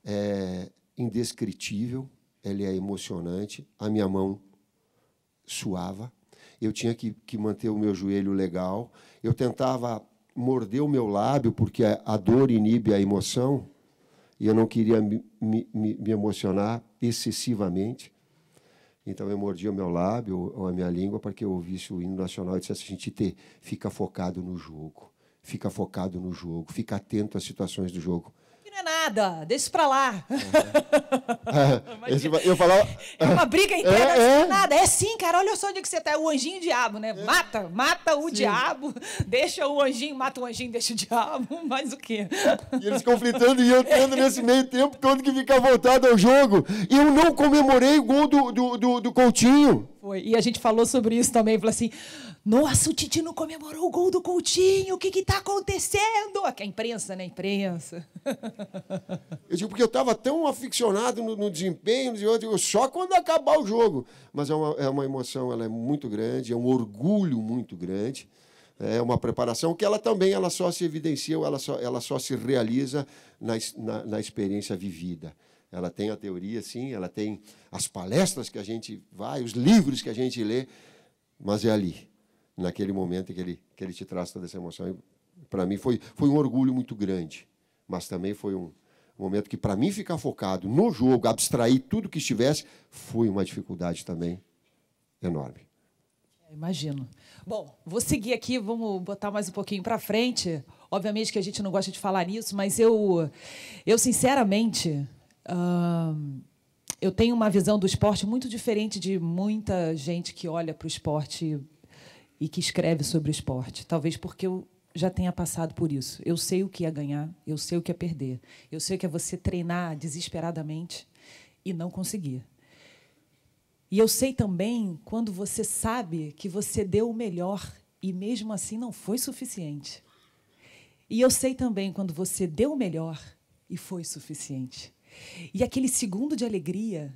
É indescritível, ele é emocionante, a minha mão suava, eu tinha que manter o meu joelho legal, eu tentava... morder o meu lábio, porque a dor inibe a emoção, e eu não queria me emocionar excessivamente. Então, eu mordia o meu lábio ou a minha língua para que eu ouvisse o hino nacional e dissesse, a gente fica focado no jogo, fica atento às situações do jogo. Não é nada, deixa isso pra lá. Eu falava... É uma briga inteira, não é nada. É sim, cara, olha só onde que você tá. O anjinho e o diabo, né? Mata o diabo, deixa o anjinho, mata o anjinho, deixa o diabo, mas o quê? E eles conflitando e eu tendo nesse meio tempo todo que ficar voltado ao jogo. E eu não comemorei o gol do Coutinho. Foi. E a gente falou sobre isso também, falou assim... Nossa, o Tite não comemorou o gol do Coutinho, o que está acontecendo? Aqui a imprensa, né? Imprensa. Eu digo, porque eu estava tão aficionado no desempenho, só quando acabar o jogo. Mas é uma emoção, ela é muito grande, é um orgulho muito grande, é uma preparação que ela só se evidencia, ela só se realiza na experiência vivida. Ela tem a teoria, sim, ela tem as palestras que a gente vai, os livros que a gente lê, mas é ali. Naquele momento que ele te traz toda essa emoção. Para mim, foi um orgulho muito grande, mas também foi um momento que, para mim, ficar focado no jogo, abstrair tudo que estivesse, foi uma dificuldade também enorme. Imagino. Bom, vou seguir aqui, vamos botar mais um pouquinho para frente. Obviamente que a gente não gosta de falar nisso, mas eu sinceramente, eu tenho uma visão do esporte muito diferente de muita gente que olha para o esporte e que escreve sobre o esporte. Talvez porque eu já tenha passado por isso. Eu sei o que é ganhar, eu sei o que é perder. Eu sei o que é você treinar desesperadamente e não conseguir. E eu sei também quando você sabe que você deu o melhor e, mesmo assim, não foi suficiente. E eu sei também quando você deu o melhor e foi suficiente. E aquele segundo de alegria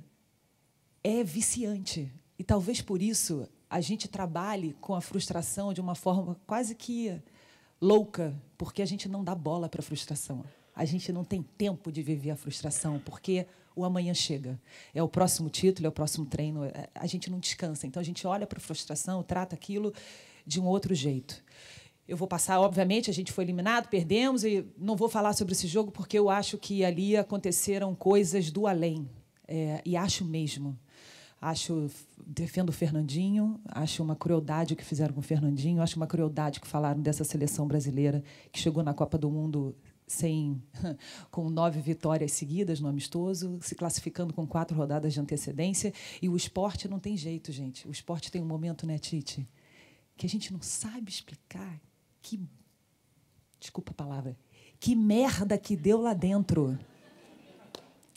é viciante. E, talvez, por isso, a gente trabalhe com a frustração de uma forma quase que louca, porque a gente não dá bola para a frustração. A gente não tem tempo de viver a frustração, porque o amanhã chega. É o próximo título, é o próximo treino. A gente não descansa. Então, a gente olha para a frustração, trata aquilo de um outro jeito. Eu vou passar, obviamente, a gente foi eliminado, perdemos, e não vou falar sobre esse jogo, porque eu acho que ali aconteceram coisas do além. E acho mesmo. Defendo o Fernandinho, acho uma crueldade o que fizeram com o Fernandinho, acho uma crueldade que falaram dessa seleção brasileira que chegou na Copa do Mundo com 9 vitórias seguidas no amistoso, se classificando com 4 rodadas de antecedência. E o esporte não tem jeito, gente. O esporte tem um momento, né, Tite, que a gente não sabe explicar desculpa a palavra, que merda que deu lá dentro.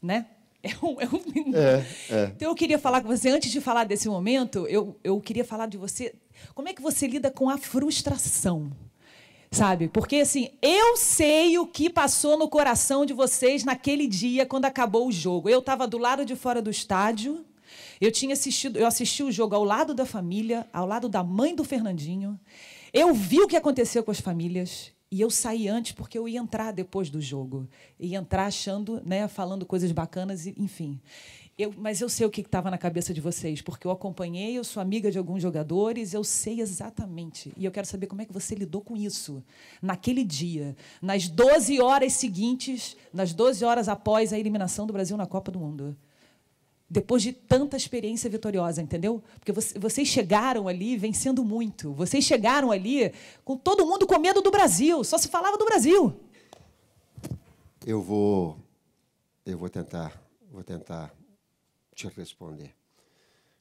Né? Então, eu queria falar com você, antes de falar desse momento, eu queria falar de você, como é que você lida com a frustração, sabe? Porque, assim, eu sei o que passou no coração de vocês naquele dia, quando acabou o jogo. Eu estava do lado de fora do estádio, eu assisti o jogo ao lado da família, ao lado da mãe do Fernandinho, eu vi o que aconteceu com as famílias, E eu saí antes porque eu ia entrar depois do jogo. Ia entrar achando, né, falando coisas bacanas, enfim. Mas eu sei o que estava na cabeça de vocês, porque eu acompanhei, eu sou amiga de alguns jogadores, eu sei exatamente. E eu quero saber como é que você lidou com isso, naquele dia, nas 12 horas seguintes, nas 12 horas após a eliminação do Brasil na Copa do Mundo. Depois de tanta experiência vitoriosa, entendeu? Porque vocês chegaram ali vencendo muito. Vocês chegaram ali com todo mundo com medo do Brasil. Só se falava do Brasil. Eu vou tentar te responder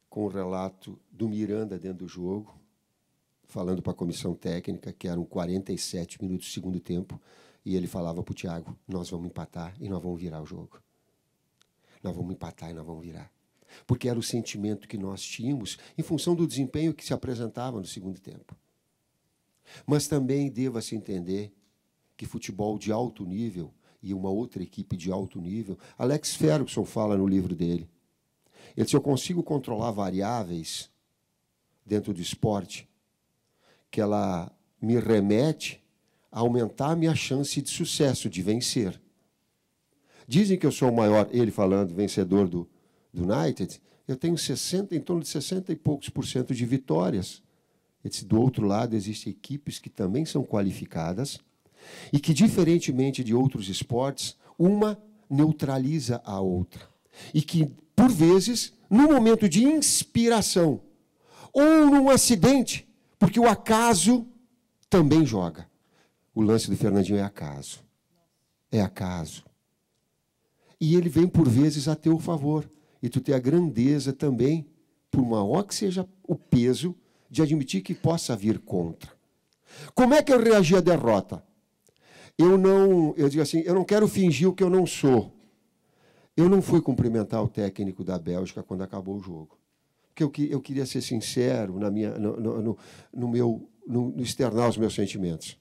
com o relato do Miranda dentro do jogo, falando para a comissão técnica, que eram 47 minutos do segundo tempo, e ele falava para o Thiago, nós vamos empatar e nós vamos virar o jogo. Nós vamos empatar e nós vamos virar. Porque era o sentimento que nós tínhamos em função do desempenho que se apresentava no segundo tempo. Mas também deva-se entender que futebol de alto nível e uma outra equipe de alto nível, Alex Ferguson fala no livro dele. Ele disse, eu consigo controlar variáveis dentro do esporte que ela me remete a aumentar a minha chance de sucesso, de vencer. Dizem que eu sou o maior, ele falando, vencedor do United, eu tenho em torno de 60 e poucos % de vitórias. Ele disse, do outro lado, existem equipes que também são qualificadas e que, diferentemente de outros esportes, uma neutraliza a outra. E que, por vezes, num momento de inspiração ou num acidente, porque o acaso também joga. O lance do Fernandinho é acaso. É acaso. E ele vem, por vezes, a teu favor. E tu tem a grandeza também, por maior que seja o peso, de admitir que possa vir contra. Como é que eu reagi à derrota? Eu digo assim, eu não quero fingir o que eu não sou. Eu não fui cumprimentar o técnico da Bélgica quando acabou o jogo. Porque eu queria ser sincero no externar os meus sentimentos.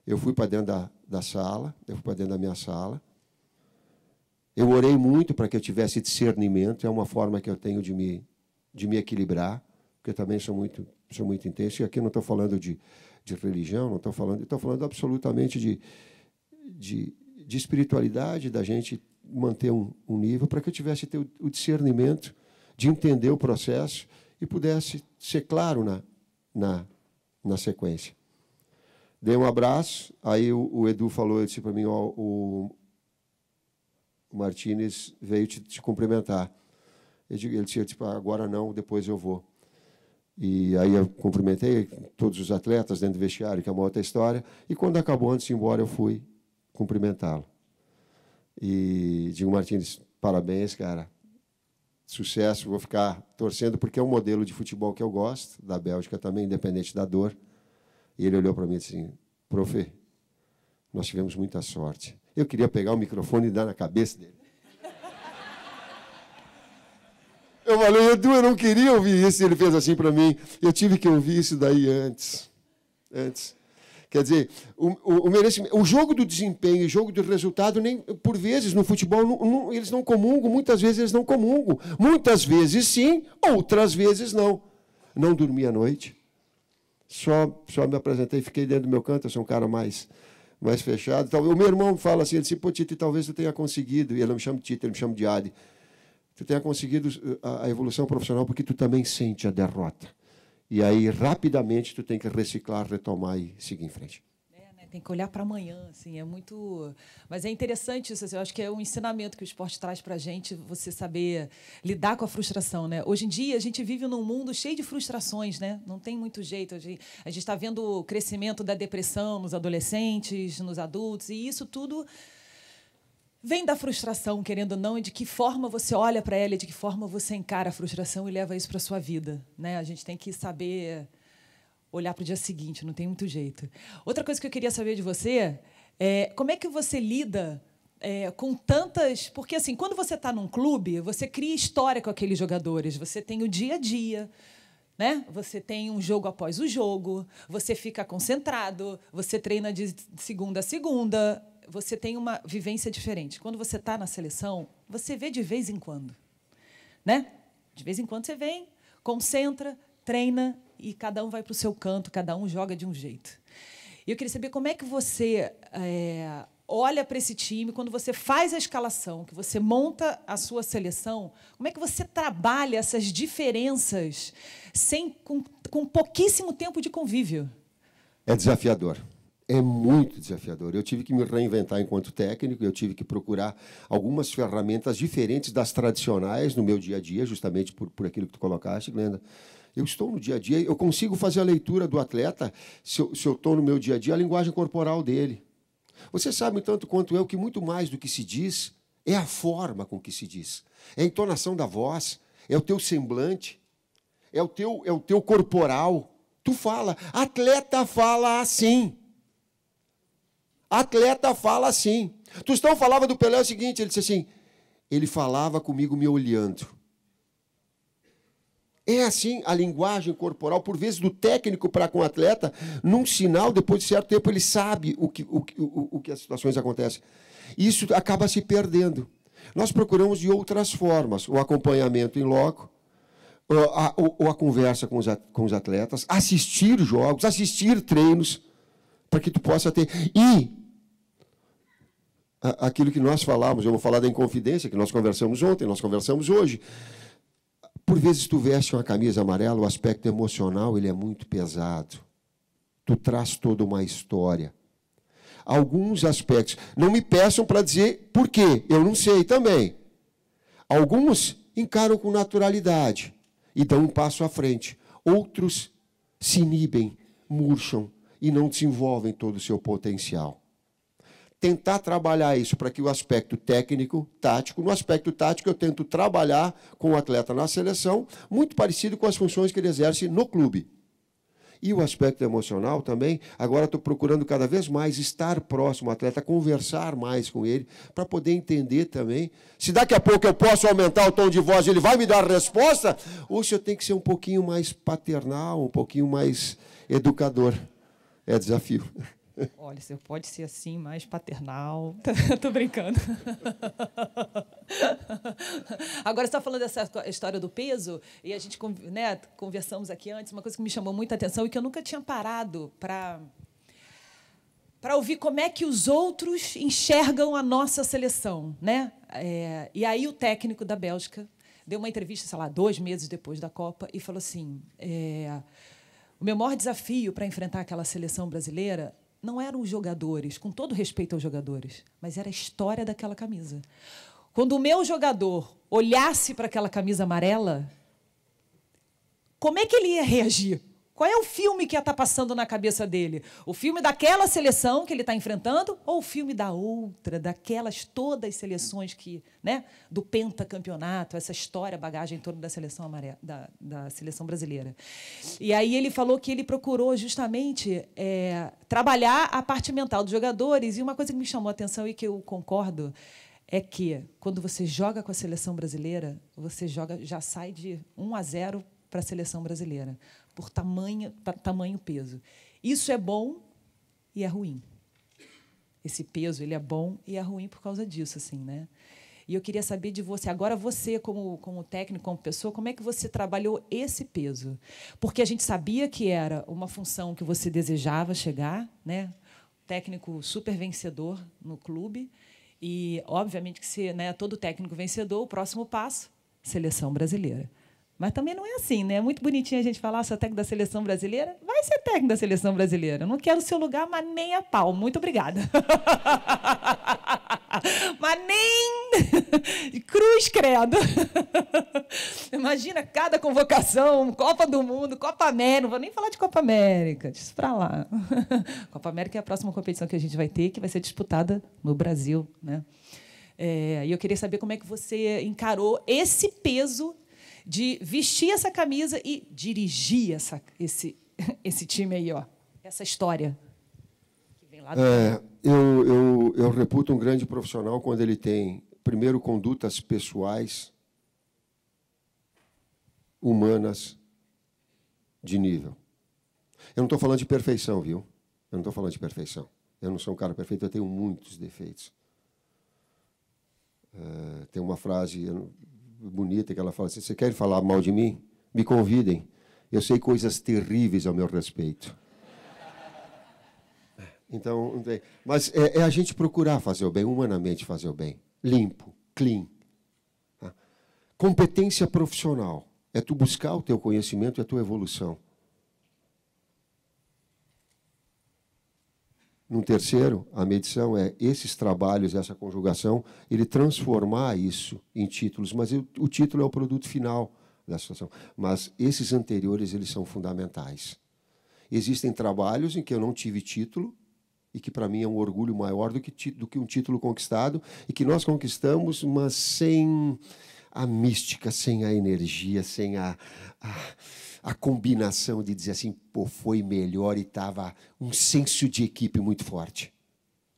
Eu fui para dentro da sala, eu fui para dentro da minha sala. Eu orei muito para que eu tivesse discernimento, é uma forma que eu tenho de me equilibrar, porque eu também sou muito intenso. E aqui não estou falando de religião, não estou falando absolutamente de espiritualidade, da gente manter um nível, para que eu tivesse o discernimento de entender o processo e pudesse ser claro na sequência. Dei um abraço, aí o Edu falou, ele disse para mim, ó, o Martínez veio te cumprimentar. Ele disse, tipo, agora não, depois eu vou. E aí eu cumprimentei todos os atletas dentro do vestiário, que é uma outra história, e quando acabou, antes de ir embora, eu fui cumprimentá-lo. E digo, Martínez, parabéns, cara. Sucesso, vou ficar torcendo, porque é um modelo de futebol que eu gosto, da Bélgica também, independente da dor. E ele olhou para mim e disse assim, profe, nós tivemos muita sorte. Eu queria pegar o microfone e dar na cabeça dele. Eu falei, Edu, eu não queria ouvir isso. Ele fez assim para mim. Eu tive que ouvir isso daí antes. Quer dizer, o jogo do desempenho, o jogo do resultado, nem por vezes no futebol eles não comungam, muitas vezes eles não comungam. Muitas vezes sim, outras vezes não. Não dormi à noite. Só me apresentei, fiquei dentro do meu canto, eu sou um cara mais fechado. Então, o meu irmão fala assim, ele disse, pô, Tite, talvez tu tenha conseguido, e ele não me chama de Tite, ele me chama de Adi, tu tenha conseguido a evolução profissional porque tu também sente a derrota. E aí, rapidamente, tu tem que reciclar, retomar e seguir em frente. Tem que olhar para amanhã, assim, é muito... Mas é interessante isso, assim, eu acho que é um ensinamento que o esporte traz para a gente, você saber lidar com a frustração, né? Hoje em dia, a gente vive num mundo cheio de frustrações, né? Não tem muito jeito. A gente está vendo o crescimento da depressão nos adolescentes, nos adultos, e isso tudo vem da frustração, querendo ou não, e de que forma você olha para ela, e de que forma você encara a frustração e leva isso para a sua vida, né? A gente tem que saber olhar para o dia seguinte, não tem muito jeito. Outra coisa que eu queria saber de você é como é que você lida com tantas... Porque, assim, quando você está num clube, você cria história com aqueles jogadores, você tem o dia a dia, né? Você tem um jogo após o jogo, você fica concentrado, você treina de segunda a segunda, você tem uma vivência diferente. Quando você está na seleção, você vê de vez em quando, né? De vez em quando você vem, concentra, treina, e cada um vai para o seu canto, cada um joga de um jeito. E eu queria saber como é que você olha para esse time, quando você faz a escalação, que você monta a sua seleção, como é que você trabalha essas diferenças com pouquíssimo tempo de convívio? É desafiador. É muito desafiador. Eu tive que me reinventar enquanto técnico, eu tive que procurar algumas ferramentas diferentes das tradicionais no meu dia a dia, justamente por aquilo que tu colocaste, Glenda. Eu estou no dia a dia, eu consigo fazer a leitura do atleta, se eu estou no meu dia a dia, a linguagem corporal dele. Você sabe, tanto quanto eu, que muito mais do que se diz é a forma com que se diz. É a entonação da voz, é o teu semblante, é o teu corporal. Tu fala, atleta fala assim. Atleta fala assim. Tostão falava do Pelé o seguinte, ele disse assim, ele falava comigo me olhando. É assim a linguagem corporal, por vezes, do técnico para com o atleta, num sinal, depois de certo tempo, ele sabe o que as situações acontecem. Isso acaba se perdendo. Nós procuramos de outras formas, o acompanhamento em loco, ou a conversa com os atletas, assistir jogos, assistir treinos, para que tu possa ter... E aquilo que nós falamos, eu vou falar da Inconfidência, que nós conversamos ontem, nós conversamos hoje. Por vezes tu veste uma camisa amarela, o aspecto emocional ele é muito pesado. Tu traz toda uma história. Alguns aspectos. Não me peçam para dizer por quê, eu não sei também. Alguns encaram com naturalidade e dão um passo à frente. Outros se inibem, murcham e não desenvolvem todo o seu potencial. Tentar trabalhar isso para que o aspecto técnico, tático, no aspecto tático eu tento trabalhar com o atleta na seleção, muito parecido com as funções que ele exerce no clube. E o aspecto emocional também, agora estou procurando cada vez mais estar próximo ao atleta, conversar mais com ele, para poder entender também se daqui a pouco eu posso aumentar o tom de voz e ele vai me dar a resposta, ou se eu tenho que ser um pouquinho mais paternal, um pouquinho mais educador. É desafio. Olha, você pode ser assim, mais paternal. Estou brincando. Agora, você está falando dessa história do peso, e a gente conversamos aqui antes, uma coisa que me chamou muita atenção e que eu nunca tinha parado para ouvir como é que os outros enxergam a nossa seleção. Né? E aí o técnico da Bélgica deu uma entrevista, sei lá, 2 meses depois da Copa, e falou assim, o meu maior desafio para enfrentar aquela seleção brasileira não eram os jogadores, com todo respeito aos jogadores, mas era a história daquela camisa. Quando o meu jogador olhasse para aquela camisa amarela, como é que ele ia reagir? Qual é o filme que ia estar passando na cabeça dele? O filme daquela seleção que ele está enfrentando ou o filme da outra, daquelas todas as seleções do pentacampeonato, essa história, bagagem em torno da seleção amarela, da seleção brasileira. E aí ele falou que ele procurou justamente trabalhar a parte mental dos jogadores. E uma coisa que me chamou a atenção e que eu concordo é que, quando você joga com a seleção brasileira, você já sai de 1-0 para a seleção brasileira, por tamanho peso. Isso é bom e é ruim. Esse peso ele é bom e é ruim por causa disso, assim, né? E eu queria saber de você, agora você, como técnico, como pessoa, como é que você trabalhou esse peso? Porque a gente sabia que era uma função que você desejava chegar, né? Técnico super vencedor no clube, e, obviamente, que todo técnico vencedor, o próximo passo, seleção brasileira. Mas também não é assim, né? É muito bonitinho a gente falar, sou técnico da seleção brasileira. Vai ser técnico da seleção brasileira. Eu não quero o seu lugar, mas nem a pau. Muito obrigada. Mas nem cruz, credo. Imagina cada convocação, Copa do Mundo, Copa América. Não vou nem falar de Copa América, deixa isso para lá. Copa América é a próxima competição que a gente vai ter, que vai ser disputada no Brasil, né? E eu queria saber como é que você encarou esse peso de vestir essa camisa e dirigir esse time aí, ó, essa história que vem lá. Eu reputo um grande profissional quando ele tem, primeiro, condutas pessoais, humanas, de nível. Eu não estou falando de perfeição, viu? Eu não estou falando de perfeição. Eu não sou um cara perfeito, eu tenho muitos defeitos. Tem uma frase bonita que ela fala assim, você quer falar mal de mim? Me convidem. Eu sei coisas terríveis ao meu respeito. Então, não tem. Mas é a gente procurar fazer o bem, humanamente fazer o bem. Limpo, clean. Tá? Competência profissional. É tu buscar o teu conhecimento e a tua evolução. No terceiro, a medição é esses trabalhos, essa conjugação, ele transformar isso em títulos, mas o título é o produto final da situação. Mas esses anteriores, eles são fundamentais. Existem trabalhos em que eu não tive título e que, para mim, é um orgulho maior do que um título conquistado e que nós conquistamos, mas sem a mística, sem a energia, sem a combinação de dizer assim, pô, foi melhor e estava um senso de equipe muito forte.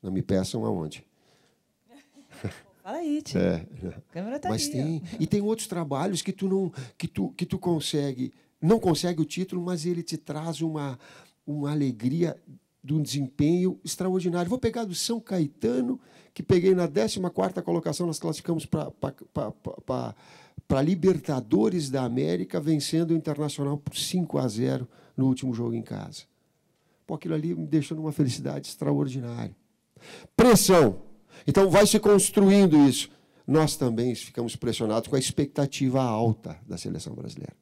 Não me peçam aonde. Fala aí, tio. A câmera tá Mas aí, tem. E tem outros trabalhos que tu consegue, não consegue o título, mas ele te traz uma alegria de um desempenho extraordinário. Vou pegar do São Caetano, que peguei na 14ª colocação, nós classificamos para Libertadores da América, vencendo o Internacional por 5-0 no último jogo em casa. Pô, aquilo ali me deixou numa felicidade extraordinária. Pressão. Então, vai se construindo isso. Nós também ficamos pressionados com a expectativa alta da seleção brasileira.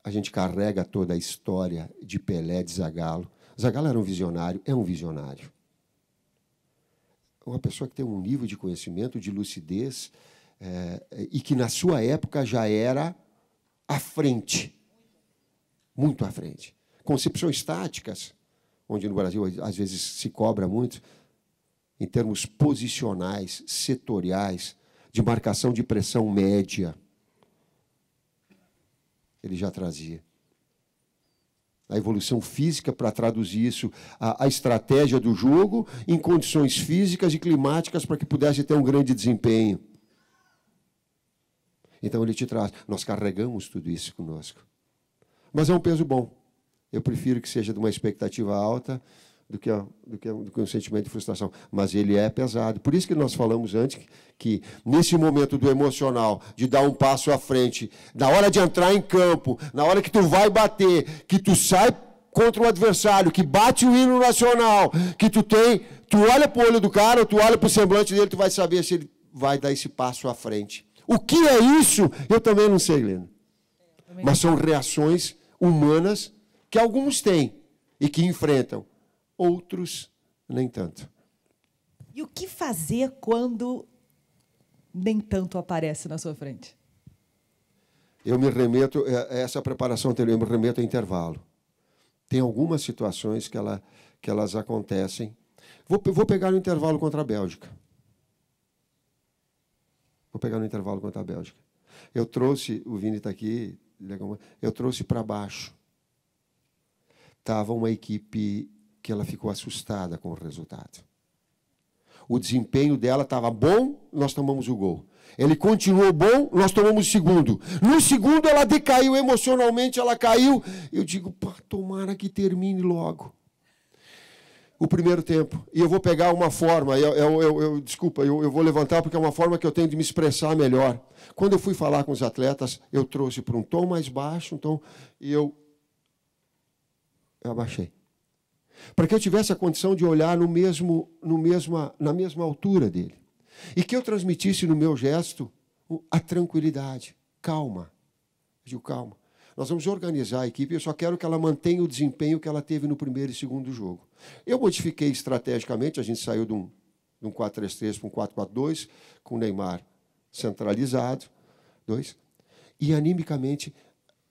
A gente carrega toda a história de Pelé, de Zagallo. Zagallo era um visionário, é um visionário. Uma pessoa que tem um nível de conhecimento, de lucidez, e que, na sua época, já era à frente. Muito à frente. Concepções táticas, onde no Brasil, às vezes, se cobra muito, em termos posicionais, setoriais, de marcação de pressão média. Ele já trazia. A evolução física para traduzir isso, a estratégia do jogo em condições físicas e climáticas para que pudesse ter um grande desempenho. Então, ele te traz. Nós carregamos tudo isso conosco. Mas é um peso bom. Eu prefiro que seja de uma expectativa alta do que um sentimento de frustração. Mas ele é pesado. Por isso que nós falamos antes que nesse momento do emocional, de dar um passo à frente, na hora de entrar em campo, na hora que tu vai bater, que tu sai contra o adversário, que bate o hino nacional, que tu olha para o olho do cara, tu olha para o semblante dele, tu vai saber se ele vai dar esse passo à frente. O que é isso? Eu também não sei, Helena. Mas são reações humanas que alguns têm e que enfrentam. Outros, nem tanto. E o que fazer quando nem tanto aparece na sua frente? Eu me remeto, essa preparação anterior, eu me remeto a intervalo. Tem algumas situações que elas acontecem. Vou pegar no intervalo contra a Bélgica. Eu trouxe, o Vini está aqui, eu trouxe para baixo. Estava uma equipe que ela ficou assustada com o resultado. O desempenho dela estava bom, nós tomamos o gol. Ele continuou bom, nós tomamos o segundo. No segundo, ela decaiu emocionalmente, ela caiu. Eu digo, pá, tomara que termine logo o primeiro tempo. E eu vou pegar uma forma, desculpa, eu vou levantar porque é uma forma que eu tenho de me expressar melhor. Quando eu fui falar com os atletas, eu trouxe para um tom mais baixo, e eu abaixei. Para que eu tivesse a condição de olhar na mesma altura dele. E que eu transmitisse no meu gesto a tranquilidade. Calma. Eu digo, calma. Nós vamos organizar a equipe, eu só quero que ela mantenha o desempenho que ela teve no primeiro e segundo jogo. Eu modifiquei estrategicamente, a gente saiu de um 4-3-3 para um 4-4-2, com o Neymar centralizado, e animicamente,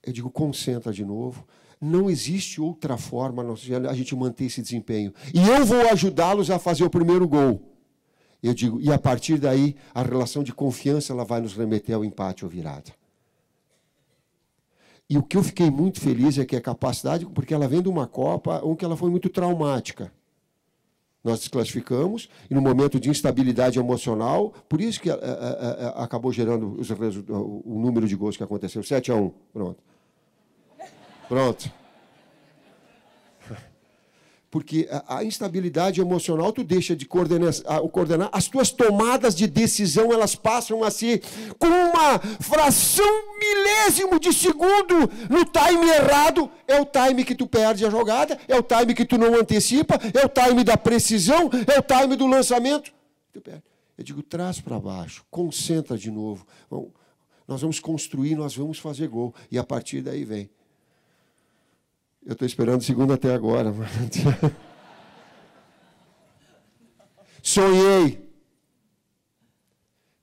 eu digo, concentra de novo. Não existe outra forma a gente manter esse desempenho. E eu vou ajudá-los a fazer o primeiro gol. Eu digo, e a partir daí, a relação de confiança ela vai nos remeter ao empate ou virada. E o que eu fiquei muito feliz é que a capacidade, porque ela vem de uma Copa onde ela foi muito traumática. Nós desclassificamos, e no momento de instabilidade emocional, por isso que acabou gerando o número de gols que aconteceu, 7-1. Pronto. Porque a instabilidade emocional, tu deixa de coordenar as tuas tomadas de decisão, elas passam a ser com uma fração milésimo de segundo no time errado. É o time que tu perde a jogada, é o time que tu não antecipa, é o time da precisão, é o time do lançamento. Tu perde. Eu digo, traz para baixo, concentra de novo. Nós vamos construir, nós vamos fazer gol. E a partir daí vem. Eu estou esperando o segundo até agora. Sonhei.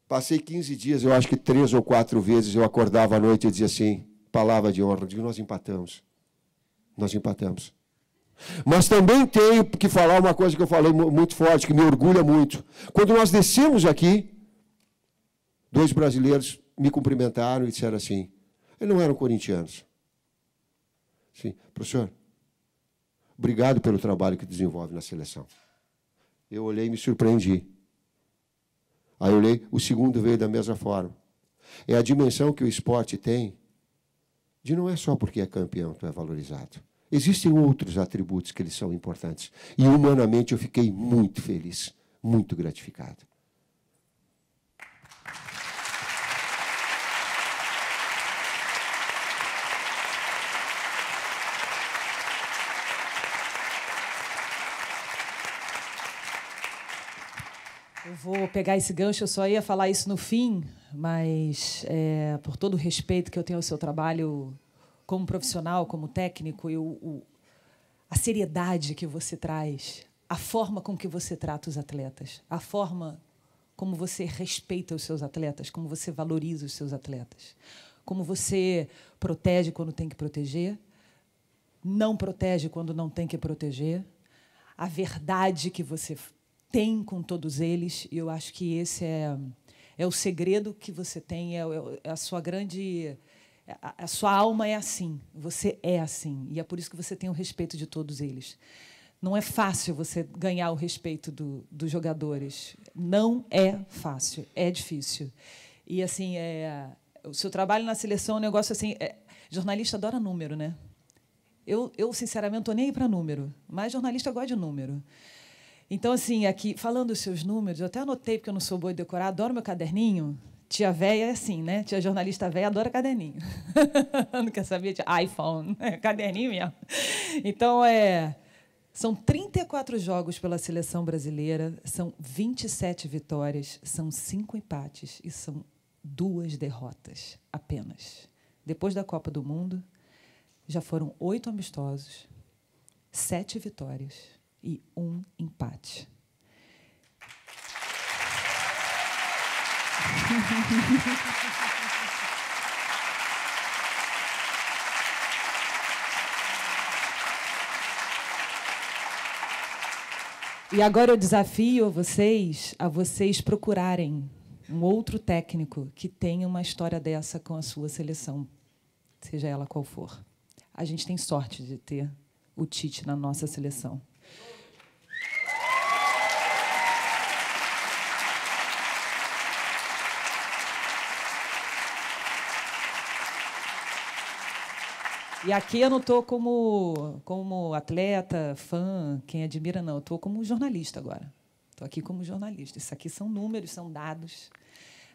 Passei 15 dias, eu acho que 3 ou 4 vezes eu acordava à noite e dizia assim, palavra de honra, eu digo, nós empatamos. Nós empatamos. Mas também tenho que falar uma coisa que eu falei muito forte, que me orgulha muito. Quando nós descemos aqui, 2 brasileiros me cumprimentaram e disseram assim, eles não eram corintianos. Sim, professor, obrigado pelo trabalho que desenvolve na seleção. Eu olhei e me surpreendi. Aí eu olhei, o segundo veio da mesma forma. É a dimensão que o esporte tem, de não é só porque é campeão, tu é valorizado. Existem outros atributos que eles são importantes. E humanamente eu fiquei muito feliz, muito gratificado. Eu vou pegar esse gancho, eu só ia falar isso no fim, mas por todo o respeito que eu tenho ao seu trabalho como profissional, como técnico, e a seriedade que você traz, a forma com que você trata os atletas, a forma como você respeita os seus atletas, como você valoriza os seus atletas, como você protege quando tem que proteger, não protege quando não tem que proteger, a verdade que você tem com todos eles, e eu acho que esse é o segredo que você tem, é a sua grande... A sua alma é assim, você é assim, e é por isso que você tem o respeito de todos eles. Não é fácil você ganhar o respeito dos jogadores. Não é fácil, é difícil. E, assim, o seu trabalho na seleção é um negócio assim... jornalista adora número, né? Eu sinceramente, estou nem aí para número, mas jornalista gosta de número. Então, assim, aqui, falando os seus números, eu até anotei, porque eu não sou boa de decorar, adoro meu caderninho. Tia véia é assim, né? Tia jornalista véia adora caderninho. Não quer saber de iPhone, caderninho mesmo. Então, são 34 jogos pela seleção brasileira, são 27 vitórias, são 5 empates e são 2 derrotas apenas. Depois da Copa do Mundo, já foram 8 amistosos, 7 vitórias e 1 empate. E agora eu desafio vocês a vocês procurarem um outro técnico que tenha uma história dessa com a sua seleção, seja ela qual for. A gente tem sorte de ter o Tite na nossa seleção. E aqui eu não estou como atleta, fã, quem admira, não. Eu estou como jornalista agora. Estou aqui como jornalista. Isso aqui são números, são dados.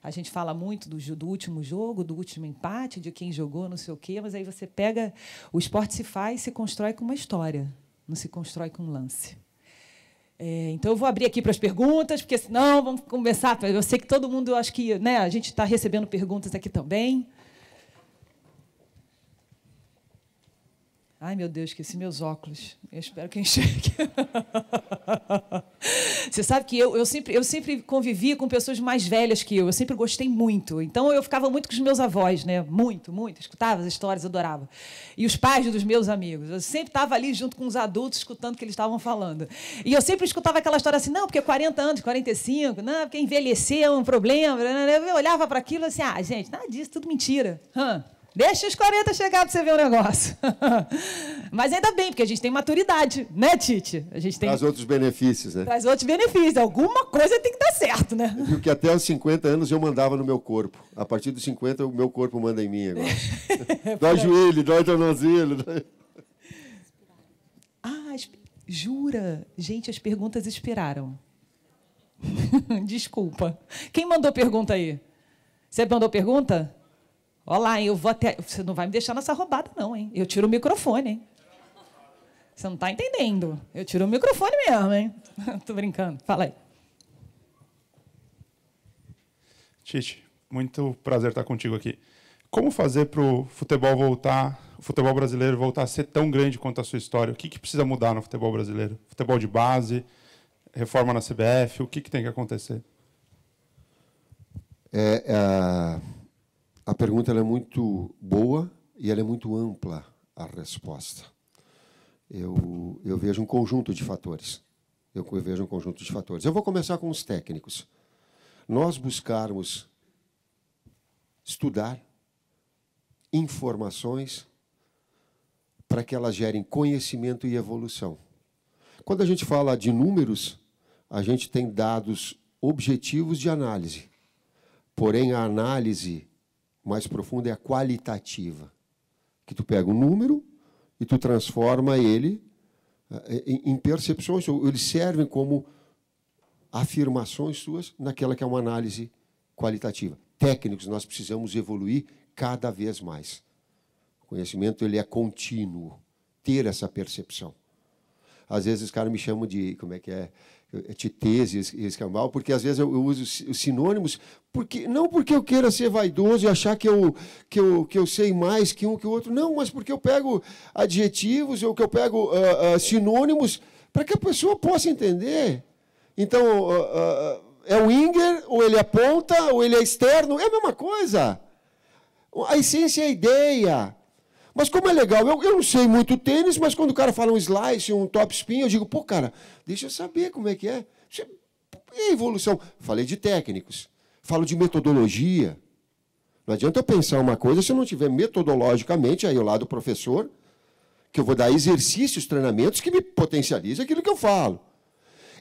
A gente fala muito do último jogo, do último empate, de quem jogou, não sei o quê, mas aí você pega... O esporte se faz, se constrói com uma história, não se constrói com um lance. Então, eu vou abrir aqui para as perguntas, porque, senão, vamos começar... Eu sei que todo mundo, eu acho que, né, a gente está recebendo perguntas aqui também. Ai, meu Deus, esqueci meus óculos. Eu espero que eu enxergue. Você sabe que eu sempre convivi com pessoas mais velhas que eu sempre gostei muito. Então, eu ficava muito com os meus avós, né? Muito, muito. Escutava as histórias, adorava. E os pais dos meus amigos. Eu sempre estava ali junto com os adultos, escutando o que eles estavam falando. E eu sempre escutava aquela história assim, não, porque 40 anos, 45, não, porque envelhecer é um problema. Eu olhava para aquilo e assim, gente, nada disso, tudo mentira. Deixa os 40 chegar para você ver o negócio. Mas ainda bem, porque a gente tem maturidade, né, Tite? A gente tem... Traz outros benefícios, né? Traz outros benefícios. Alguma coisa tem que dar certo, né? Eu viu que até os 50 anos eu mandava no meu corpo. A partir dos 50, o meu corpo manda em mim agora. Dói joelho, dói tornozelo. Dói... Jura? Gente, as perguntas inspiraram. Desculpa. Quem mandou pergunta aí? Você mandou pergunta? Olha lá, hein, eu vou até... Você não vai me deixar nessa roubada, não, hein? Eu tiro o microfone, hein? Você não está entendendo. Eu tiro o microfone mesmo, hein? Tô brincando. Fala aí. Tite, muito prazer estar contigo aqui. Como fazer para o futebol brasileiro voltar a ser tão grande quanto a sua história? O que precisa mudar no futebol brasileiro? Futebol de base, reforma na CBF, o que tem que acontecer? A pergunta ela é muito boa e ela é muito ampla, a resposta. Eu vejo um conjunto de fatores. Eu vou começar com os técnicos. Nós buscarmos estudar informações para que elas gerem conhecimento e evolução. Quando a gente fala de números, a gente tem dados objetivos de análise. Porém, a análise mais profunda é a qualitativa, que tu pega um número e tu transforma ele em percepções, ou eles servem como afirmações suas naquela que é uma análise qualitativa. Técnicos, nós precisamos evoluir cada vez mais. O conhecimento ele é contínuo, ter essa percepção. Às vezes os caras me chamam de, titês e escambau, porque às vezes eu uso os sinônimos, não porque eu queira ser vaidoso e achar que eu sei mais que um que o outro, não, mas porque eu pego adjetivos ou que eu pego sinônimos para que a pessoa possa entender. Então, é o winger, ou ele é ponta, ou ele é externo, é a mesma coisa. A essência é a ideia. Mas como é legal, eu não sei muito tênis, mas quando o cara fala um slice, um top spin, eu digo, pô, cara, deixa eu saber como é que é. E a evolução? Falei de técnicos, falo de metodologia. Não adianta eu pensar uma coisa se eu não tiver metodologicamente, aí eu lá do professor, que eu vou dar exercícios, treinamentos que me potencializam aquilo que eu falo.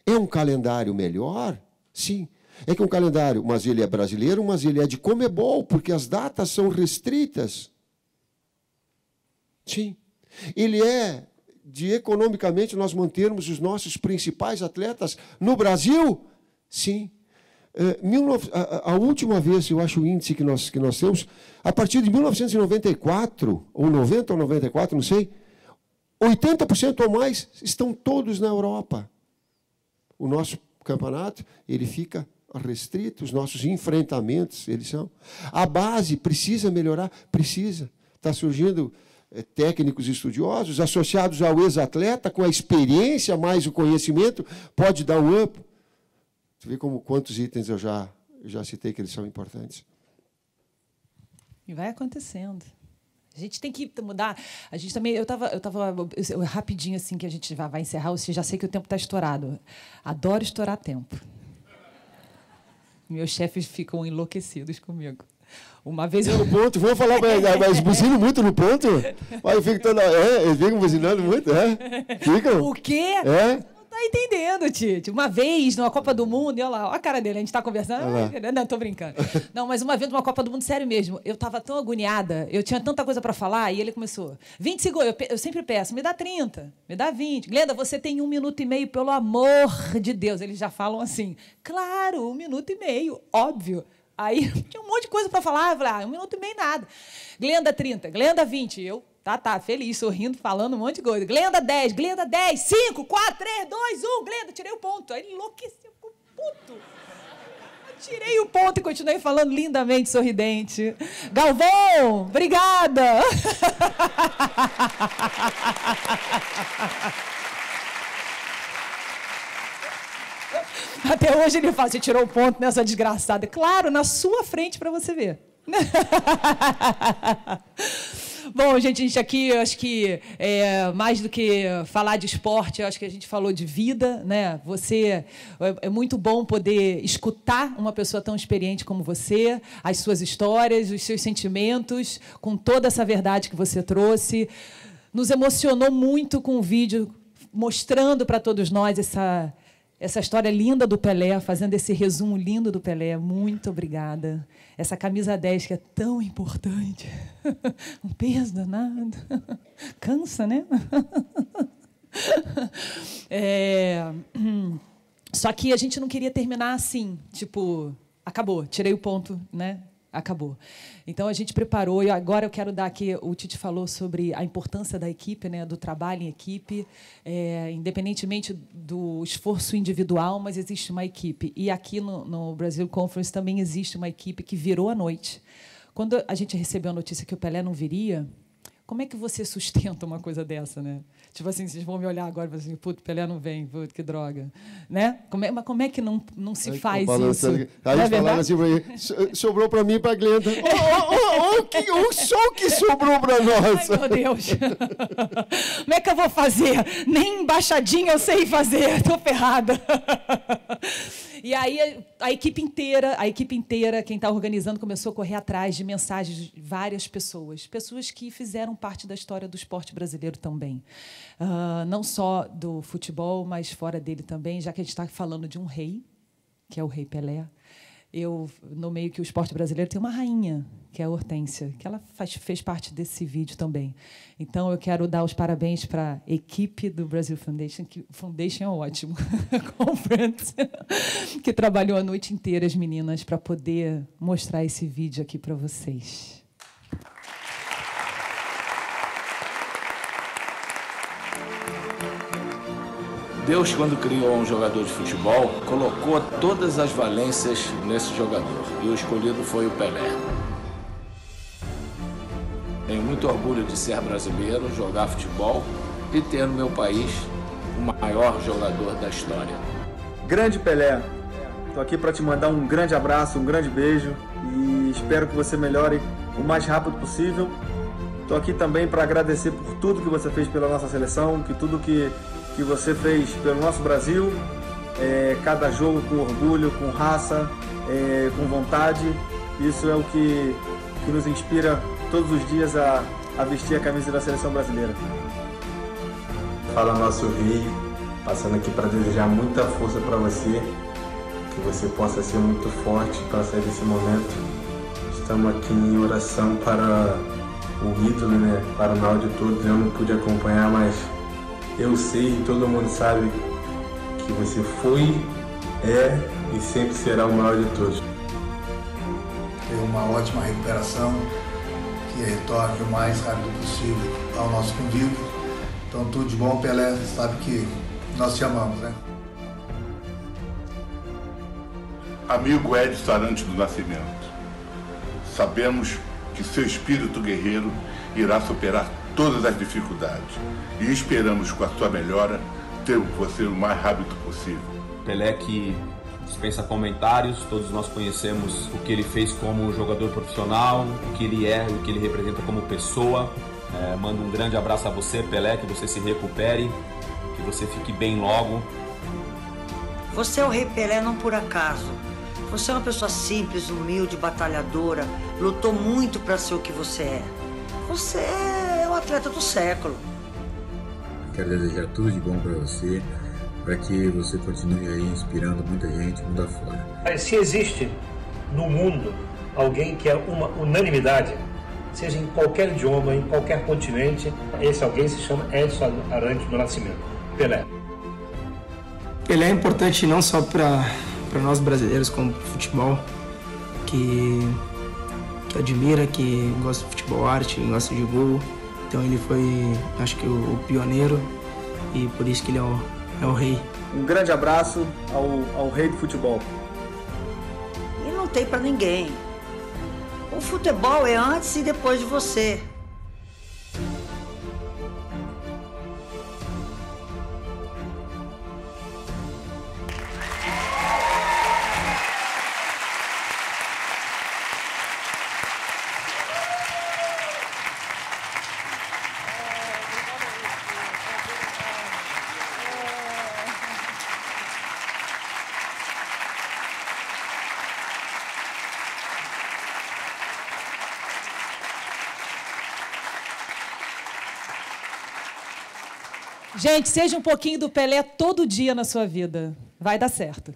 É um calendário melhor? Sim. É que um calendário, mas ele é brasileiro, mas ele é de Comebol, porque as datas são restritas. Sim. Ele é de, economicamente, nós mantermos os nossos principais atletas no Brasil? Sim. A última vez, eu acho, o índice que nós temos, a partir de 1994, ou 90 ou 94, não sei, 80% ou mais estão todos na Europa. O nosso campeonato, ele fica restrito, os nossos enfrentamentos, eles são. A base precisa melhorar? Precisa. Está surgindo técnicos estudiosos associados ao ex-atleta, com a experiência mais o conhecimento, pode dar um up. Você vê quantos itens eu já citei que eles são importantes. E vai acontecendo. A gente tem que mudar. A gente também, eu tava rapidinho assim que a gente vai encerrar. Eu já sei que o tempo está estourado. Adoro estourar tempo. Meus chefes ficam enlouquecidos comigo. Uma vez eu... No ponto, vou falar, mas buzino muito no ponto? Mas eu fico eles ficam buzinando muito, Ficam? O quê? Não está entendendo, Tite. Uma vez, numa Copa do Mundo, e olha lá, olha a cara dele, a gente está conversando. Não, estou brincando. Não, mas uma vez, numa Copa do Mundo, sério mesmo, eu estava tão agoniada, eu tinha tanta coisa para falar, e ele começou. 20 segundos, eu sempre peço, me dá 30, me dá 20. Glenda, você tem 1 minuto e meio, pelo amor de Deus. Eles já falam assim, claro, 1 minuto e meio, óbvio. Aí tinha um monte de coisa para falar, eu falei, 1 minuto e meio nada. Glenda 30, Glenda 20, eu... Tá, feliz, sorrindo, falando um monte de coisa. Glenda 10, Glenda 10, 5, 4, 3, 2, 1, Glenda, tirei o ponto. Aí ele enlouqueceu, ficou puto. Eu tirei o ponto e continuei falando lindamente, sorridente. Galvão, obrigada. Até hoje ele fala, você tirou o ponto nessa desgraçada. Claro, na sua frente para você ver. Bom, gente aqui, eu acho que mais do que falar de esporte, eu acho que a gente falou de vida, né? É muito bom poder escutar uma pessoa tão experiente como você, as suas histórias, os seus sentimentos, com toda essa verdade que você trouxe. Nos emocionou muito com o vídeo, mostrando para todos nós essa história linda do Pelé, fazendo esse resumo lindo do Pelé. Muito obrigada. Essa camisa 10 que é tão importante. Um peso danado. Cansa, né? Só que a gente não queria terminar assim, tipo, acabou, tirei o ponto, né? Acabou. Então, a gente preparou, e agora eu quero dar aqui, o Tite falou sobre a importância da equipe, né, do trabalho em equipe, independentemente do esforço individual, mas existe uma equipe. E aqui no Brasil Conference também existe uma equipe que virou à noite. Quando a gente recebeu a notícia que o Pelé não viria, como é que você sustenta uma coisa dessa, né? Tipo assim, vocês vão me olhar agora e falar assim, puto, Pelé não vem, puto, que droga. Né? Mas como é que não se faz isso? Aí eles falaram assim para mim, sobrou para mim e para a Glenda. Só o que sobrou para nós. Ai, meu Deus. Como é que eu vou fazer? Nem embaixadinha eu sei fazer, estou ferrada. E aí a equipe inteira, quem está organizando, começou a correr atrás de mensagens de várias pessoas que fizeram parte da história do esporte brasileiro também. Não só do futebol, mas fora dele também, já que a gente está falando de um rei, que é o Rei Pelé. No meio que o esporte brasileiro tem uma rainha, que é a Hortência, que ela fez parte desse vídeo também. Então, eu quero dar os parabéns para a equipe do Brasil Foundation, que Foundation é ótimo, Conference, que trabalhou a noite inteira, as meninas, para poder mostrar esse vídeo aqui para vocês. Deus, quando criou um jogador de futebol, colocou todas as valências nesse jogador. E o escolhido foi o Pelé. Tenho muito orgulho de ser brasileiro, jogar futebol e ter no meu país o maior jogador da história. Grande Pelé, estou aqui para te mandar um grande abraço, um grande beijo e espero que você melhore o mais rápido possível. Estou aqui também para agradecer por tudo que você fez pela nossa seleção, tudo que você fez pelo nosso Brasil, cada jogo com orgulho, com raça, com vontade. Isso é o que nos inspira todos os dias a vestir a camisa da seleção brasileira. Fala nosso rei, passando aqui para desejar muita força para você, que você possa ser muito forte para sair desse momento. Estamos aqui em oração para o ídolo, né? Para o maior de todos. Eu não pude acompanhar, mas eu sei e todo mundo sabe que você foi, e sempre será o maior de todos. Ter uma ótima recuperação, que retorne o mais rápido possível ao nosso convívio. Então, tudo de bom, Pelé, sabe que nós te amamos, né? Amigo Edson Arantes do Nascimento, sabemos que seu espírito guerreiro irá superar todas as dificuldades e esperamos, com a sua melhora, ter você o mais rápido possível. Pelé, que dispensa comentários, todos nós conhecemos o que ele fez como jogador profissional, o que ele é, o que ele representa como pessoa. Mando um grande abraço a você, Pelé, que você se recupere, que você fique bem logo. Você é o Rei Pelé não por acaso. Você é uma pessoa simples, humilde, batalhadora, lutou muito para ser o que você é. Você é o atleta do século. Quero desejar tudo de bom para você, para que você continue aí inspirando muita gente, mundo afora. Se existe no mundo alguém que é uma unanimidade, seja em qualquer idioma, em qualquer continente, esse alguém se chama Edson Arantes do Nascimento, Pelé. Pelé é importante não só para nós brasileiros, como para o futebol, que admira, que gosta de futebol arte, gosta de gol. Então ele foi, acho que, o pioneiro e por isso que ele é o rei. Um grande abraço ao rei do futebol. E não tem para ninguém. O futebol é antes e depois de você. Gente, seja um pouquinho do Pelé todo dia na sua vida. Vai dar certo.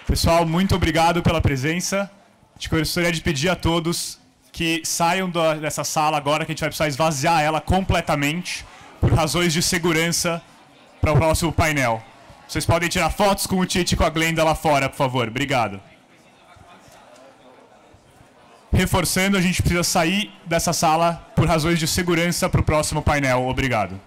Pessoal, muito obrigado pela presença. Acho que eu gostaria de pedir a todos que saiam dessa sala agora, que a gente vai precisar esvaziar ela completamente por razões de segurança para o próximo painel. Vocês podem tirar fotos com o Tite e com a Glenda lá fora, por favor. Obrigado. Reforçando, a gente precisa sair dessa sala por razões de segurança para o próximo painel. Obrigado.